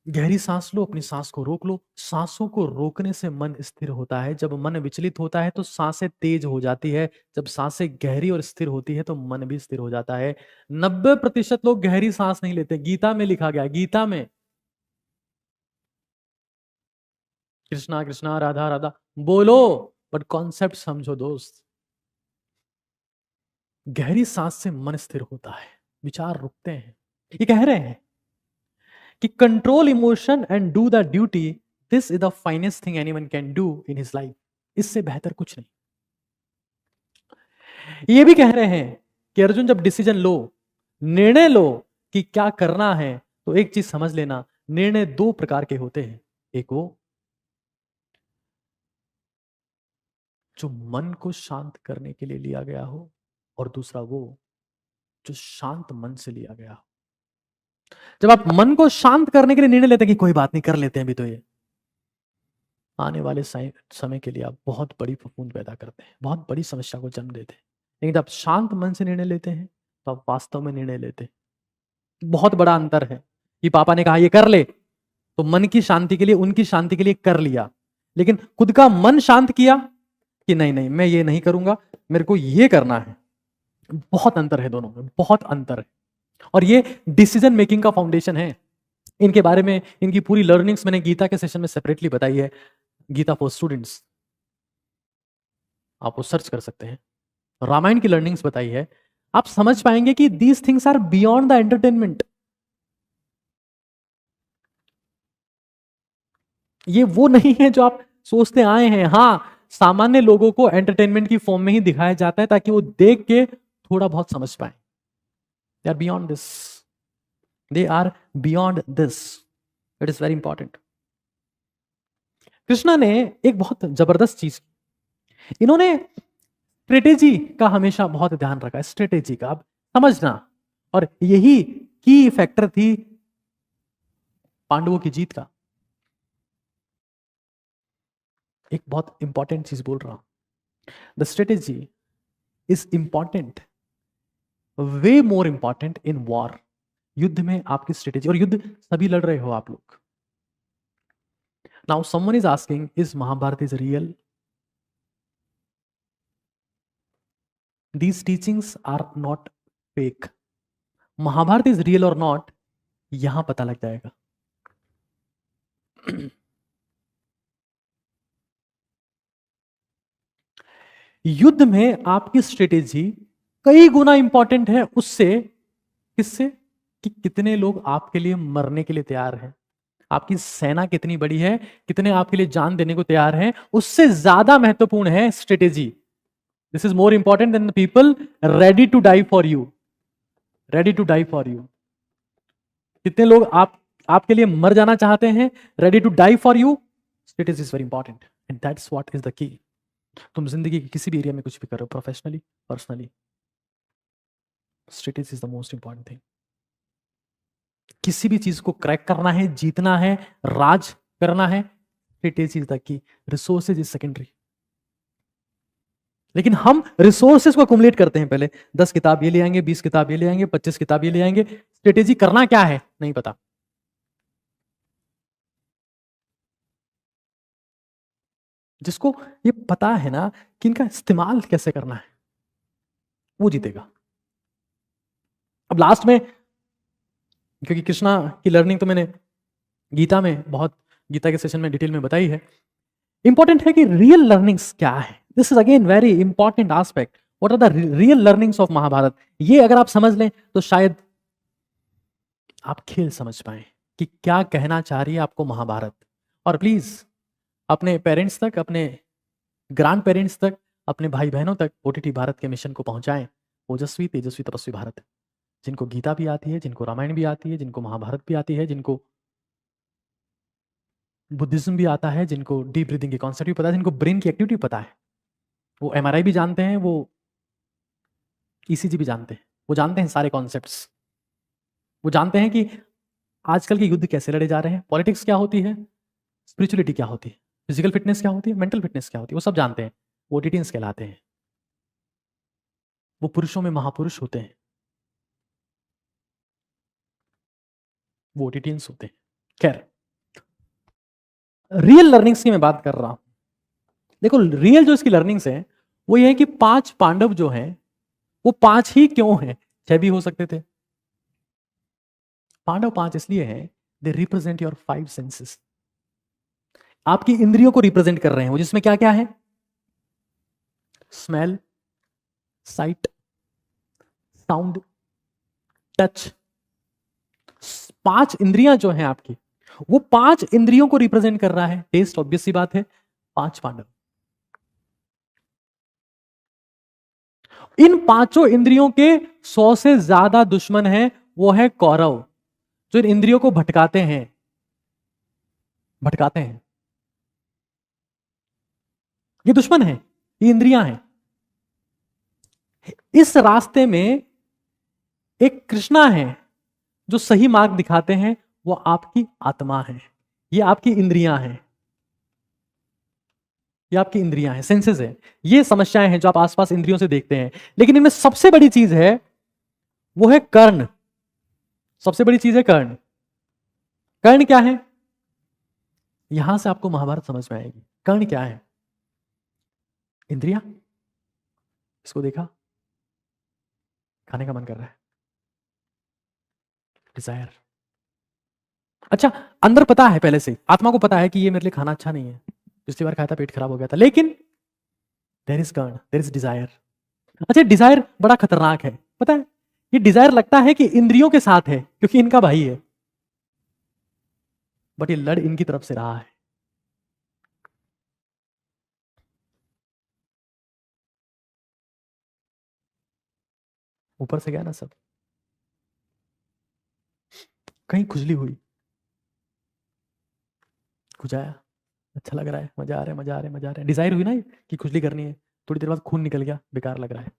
[SPEAKER 1] गहरी सांस लो, अपनी सांस को रोक लो। सांसों को रोकने से मन स्थिर होता है। जब मन विचलित होता है तो सांसें तेज हो जाती है। जब सांसें गहरी और स्थिर होती है तो मन भी स्थिर हो जाता है। 90% लोग गहरी सांस नहीं लेते, गीता में लिखा गया, गीता में। कृष्णा कृष्णा, राधा राधा बोलो, बट कॉन्सेप्ट समझो दोस्त। गहरी सांस से मन स्थिर होता है, विचार रुकते हैं। ये कह रहे हैं कि control emotion and do the duty, this is the finest thing anyone can do in his life. इससे बेहतर कुछ नहीं। ये भी कह रहे हैं कि अर्जुन, जब डिसीजन लो, निर्णय लो कि क्या करना है, तो एक चीज समझ लेना, निर्णय 2 प्रकार के होते हैं। एक वो जो मन को शांत करने के लिए लिया गया हो, और दूसरा वो जो शांत मन से लिया गया हो। जब आप मन को शांत करने के लिए निर्णय लेते हैं कि कोई बात नहीं, कर लेते हैं अभी, तो ये आने वाले समय के लिए आप बहुत बड़ी फफूंद पैदा करते हैं, बहुत बड़ी समस्या को जन्म देते हैं। लेकिन जब आप शांत मन से निर्णय लेते हैं तो आप वास्तव में निर्णय लेते हैं। बहुत बड़ा अंतर है कि पापा ने कहा ये कर ले, तो मन की शांति के लिए, उनकी शांति के लिए कर लिया, लेकिन खुद का मन शांत किया कि नहीं नहीं, मैं ये नहीं करूंगा, मेरे को ये करना है। बहुत अंतर है दोनों में, बहुत अंतर है। और ये डिसीजन मेकिंग का फाउंडेशन है। इनके बारे में, इनकी पूरी लर्निंग्स मैंने गीता के सेशन में सेपरेटली बताई है, गीता फॉर स्टूडेंट्स, आप वो सर्च कर सकते हैं। रामायण की लर्निंग्स बताई है, आप समझ पाएंगे कि these things are beyond the entertainment. ये वो नहीं है जो आप सोचते आए हैं। हाँ, सामान्य लोगों को एंटरटेनमेंट की फॉर्म में ही दिखाया जाता है ताकि वो देख के थोड़ा बहुत समझ पाए। They are beyond this, they are beyond this, it is very important. Krishna ने एक बहुत जबरदस्त चीज की, इन्होंने स्ट्रेटेजी का हमेशा बहुत ध्यान रखा है, स्ट्रेटेजी का, अब समझना। और यही की फैक्टर थी पांडवों की जीत का। एक बहुत इंपॉर्टेंट चीज बोल रहा हूं, the strategy is important, way more important in war. युद्ध में आपकी स्ट्रेटेजी, और युद्ध सभी लड़ रहे हो आप लोग। Now someone is asking, is Mahabharat is real? These teachings are not fake. Mahabharat is real और नॉट, यहां पता लग जाएगा। युद्ध में आपकी स्ट्रेटेजी कई गुना इंपॉर्टेंट है उससे, किससे? कि कितने लोग आपके लिए मरने के लिए तैयार हैं, आपकी सेना कितनी बड़ी है, कितने आपके लिए जान देने को तैयार हैं, उससे ज्यादा महत्वपूर्ण है strategy. This is more important than the people ready to die for you. Ready to die for you, कितने लोग आपके लिए मर जाना चाहते हैं, ready to die for you. Strategy is very important and that's what is the key. तुम जिंदगी के किसी भी एरिया में कुछ भी कर रहे हो, professionally, personally, strategy is the most important thing. किसी भी चीज को क्रैक करना है, जीतना है, राज करना है, स्ट्रेटेजी इज द की। Resources is secondary. लेकिन हम रिसोर्सेज को अकुमुलेट करते हैं, पहले 10 किताब ये ले आएंगे, 20 किताब ये ले आएंगे, 25 किताब ये ले आएंगे। स्ट्रेटेजी करना क्या है नहीं पता। जिसको ये पता है ना कि इनका इस्तेमाल कैसे करना है, वो जीतेगा। अब लास्ट में, क्योंकि कृष्णा की लर्निंग तो मैंने गीता में बहुत, गीता के सेशन में डिटेल में बताई है, इंपॉर्टेंट है कि रियल लर्निंग्स क्या है। This is again very important aspect. What are the real learnings of Mahabharat? ये अगर आप समझ लें तो शायद आप खेल समझ पाए कि क्या कहना चाह रही है आपको महाभारत। और प्लीज अपने पेरेंट्स तक, अपने ग्रैंड पेरेंट्स तक, अपने भाई बहनों तक ओटीटी भारत के मिशन को पहुंचाएं। ओजस्वी तेजस्वी तपस्वी भारत, जिनको गीता भी आती है, जिनको रामायण भी आती है, जिनको महाभारत भी आती है, जिनको बुद्धिज्म भी आता है, जिनको डीप ब्रीदिंग के कॉन्सेप्ट भी पता है, जिनको ब्रेन की एक्टिविटी पता है, वो एमआरआई भी जानते हैं, वो ईसीजी भी जानते हैं, वो जानते हैं सारे कॉन्सेप्ट्स। वो जानते हैं कि आजकल के युद्ध कैसे लड़े जा रहे हैं, पॉलिटिक्स क्या होती है, स्पिरिचुअलिटी क्या होती है, फिजिकल फिटनेस क्या होती है, मेंटल फिटनेस क्या होती है, वो सब जानते हैं। वो ओटीटियंस कहलाते हैं। वो पुरुषों में महापुरुष होते हैं, वो ओटीटियंस होते हैं। खैर, रियल लर्निंग्स की मैं बात कर रहा हूं। देखो, रियल जो इसकी लर्निंग्स है वो ये है कि 5 पांडव जो हैं वो 5 ही क्यों हैं, 6 भी हो सकते थे। पांडव 5 इसलिए हैं, दे रिप्रेजेंट योर 5 सेंसेस। आपकी इंद्रियों को रिप्रेजेंट कर रहे हैं वो, जिसमें क्या क्या है? Smell, site, sound, touch. 5 इंद्रियां जो हैं आपकी, वो 5 इंद्रियों को रिप्रेजेंट कर रहा है। टेस्ट ऑब्वियस सी बात है। 5 पांडव, इन 5 इंद्रियों के 100 से ज्यादा दुश्मन हैं, वो है कौरव, जो इन इंद्रियों को भटकाते हैं। भटकाते हैं, ये दुश्मन है, ये इंद्रियां हैं। इस रास्ते में एक कृष्णा है जो सही मार्ग दिखाते हैं, वो आपकी आत्मा है, ये आपकी इंद्रियां हैं, ये आपकी इंद्रियां हैं, सेंसेस है। ये समस्याएं हैं जो आप आसपास इंद्रियों से देखते हैं, लेकिन इनमें सबसे बड़ी चीज है, वो है कर्ण। सबसे बड़ी चीज है कर्ण। कर्ण क्या है? यहां से आपको महाभारत समझ में आएगी। कर्ण क्या है? इंद्रिया। इसको देखा, खाने का मन कर रहा है, डिजायर। अच्छा, अंदर पता है पहले से, आत्मा को पता है कि ये मेरे लिए खाना अच्छा नहीं है, पिछली बार खाया था पेट खराब हो गया था, लेकिन there is Karna, there is desire. अच्छा, डिजायर बड़ा खतरनाक है, पता है? ये डिजायर लगता है कि इंद्रियों के साथ है क्योंकि इनका भाई है, बट ये लड़ इनकी तरफ से रहा है। ऊपर से गया ना सब, कहीं खुजली हुई, खुजाया, अच्छा लग रहा है, मजा आ रहा है, मजा आ रहा है, मजा आ रहा है। डिजायर हुई ना कि खुजली करनी है, थोड़ी देर बाद खून निकल गया, बेकार लग रहा है।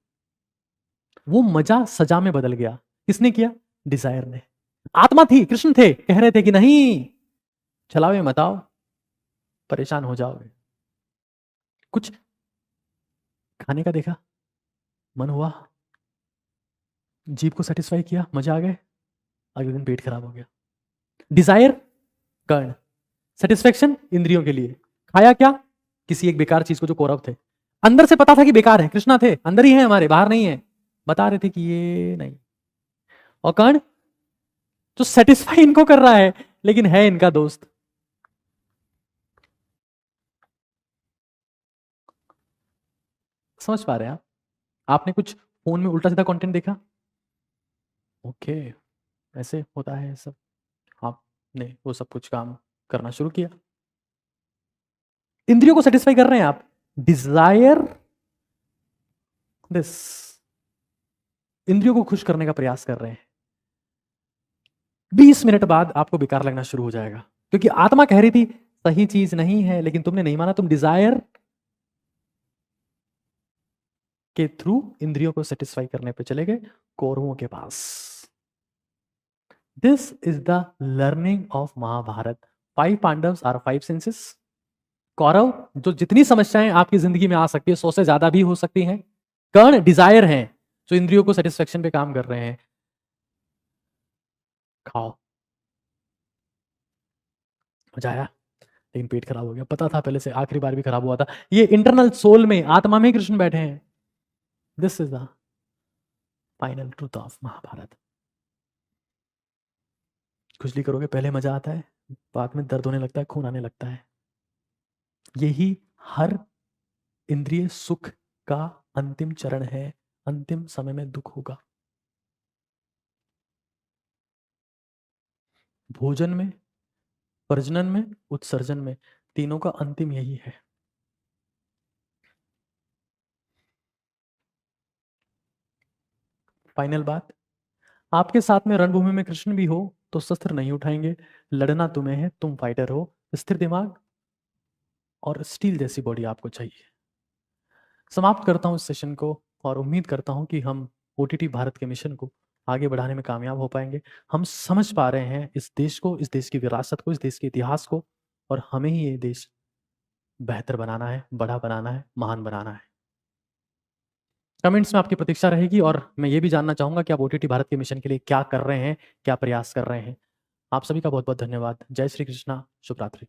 [SPEAKER 1] वो मजा सजा में बदल गया। किसने किया? डिजायर ने। आत्मा थी, कृष्ण थे, कह रहे थे कि नहीं, चलावे मत आओ, परेशान हो जाओगे। कुछ खाने का देखा, मन हुआ, जीभ को सेटिस्फाई किया, मजा आ गए, अगले दिन पेट खराब हो गया। डिजायर कर्ण, सेटिस्फेक्शन इंद्रियों के लिए, खाया क्या, किसी एक बेकार चीज को जो कौरव थे, अंदर से पता था कि बेकार है, कृष्णा थे, अंदर ही है हमारे, बाहर नहीं है, बता रहे थे कि ये नहीं। और कर्ण जो सेटिस्फाई इनको कर रहा है लेकिन है इनका दोस्त। समझ पा रहे हैं आप? आपने कुछ फोन में उल्टा सीधा कंटेंट देखा, ओके, ऐसे होता है सब, आपने वो सब कुछ काम करना शुरू किया, इंद्रियों को सेटिस्फाई कर रहे हैं आप, डिजायर दिस, इंद्रियों को खुश करने का प्रयास कर रहे हैं। 20 मिनट बाद आपको बेकार लगना शुरू हो जाएगा, क्योंकि आत्मा कह रही थी सही चीज नहीं है, लेकिन तुमने नहीं माना, तुम डिजायर के थ्रू इंद्रियों को सेटिस्फाई करने पे चले गए कौरवों के पास। This is the learning of Mahabharata. 5 Pandavas are 5 senses. Kaurava जो जितनी समस्याएं आपकी जिंदगी में आ सकती है 100 से ज्यादा भी हो सकती हैं। कर्ण डिजायर हैं जो इंद्रियों को सेटिस्फेक्शन पे काम कर रहे हैं। खाओ, मजा आया, लेकिन पेट खराब हो गया, पता था पहले से, आखिरी बार भी खराब हुआ था। ये इंटरनल सोल में, आत्मा में कृष्ण बैठे हैं। This is the final truth of Mahabharat. खुजली करोगे पहले मजा आता है, बाद में दर्द होने लगता है, खून आने लगता है। यही हर इंद्रिय सुख का अंतिम चरण है, अंतिम समय में दुख होगा। भोजन में, प्रजनन में, उत्सर्जन में, तीनों का अंतिम यही है। फाइनल बात, आपके साथ में रणभूमि में कृष्ण भी हो तो शस्त्र नहीं उठाएंगे, लड़ना तुम्हें है, तुम फाइटर हो, स्थिर दिमाग और स्टील जैसी बॉडी आपको चाहिए। समाप्त करता हूं इस सेशन को और उम्मीद करता हूं कि हम ओटीटी भारत के मिशन को आगे बढ़ाने में कामयाब हो पाएंगे। हम समझ पा रहे हैं इस देश को, इस देश की विरासत को, इस देश के इतिहास को, और हमें ही ये देश बेहतर बनाना है, बड़ा बनाना है, महान बनाना है। कमेंट्स में आपकी प्रतीक्षा रहेगी और मैं ये भी जानना चाहूंगा कि आप ओटीटी भारत के मिशन के लिए क्या कर रहे हैं, क्या प्रयास कर रहे हैं। आप सभी का बहुत बहुत धन्यवाद। जय श्री कृष्णा, शुभ रात्रि।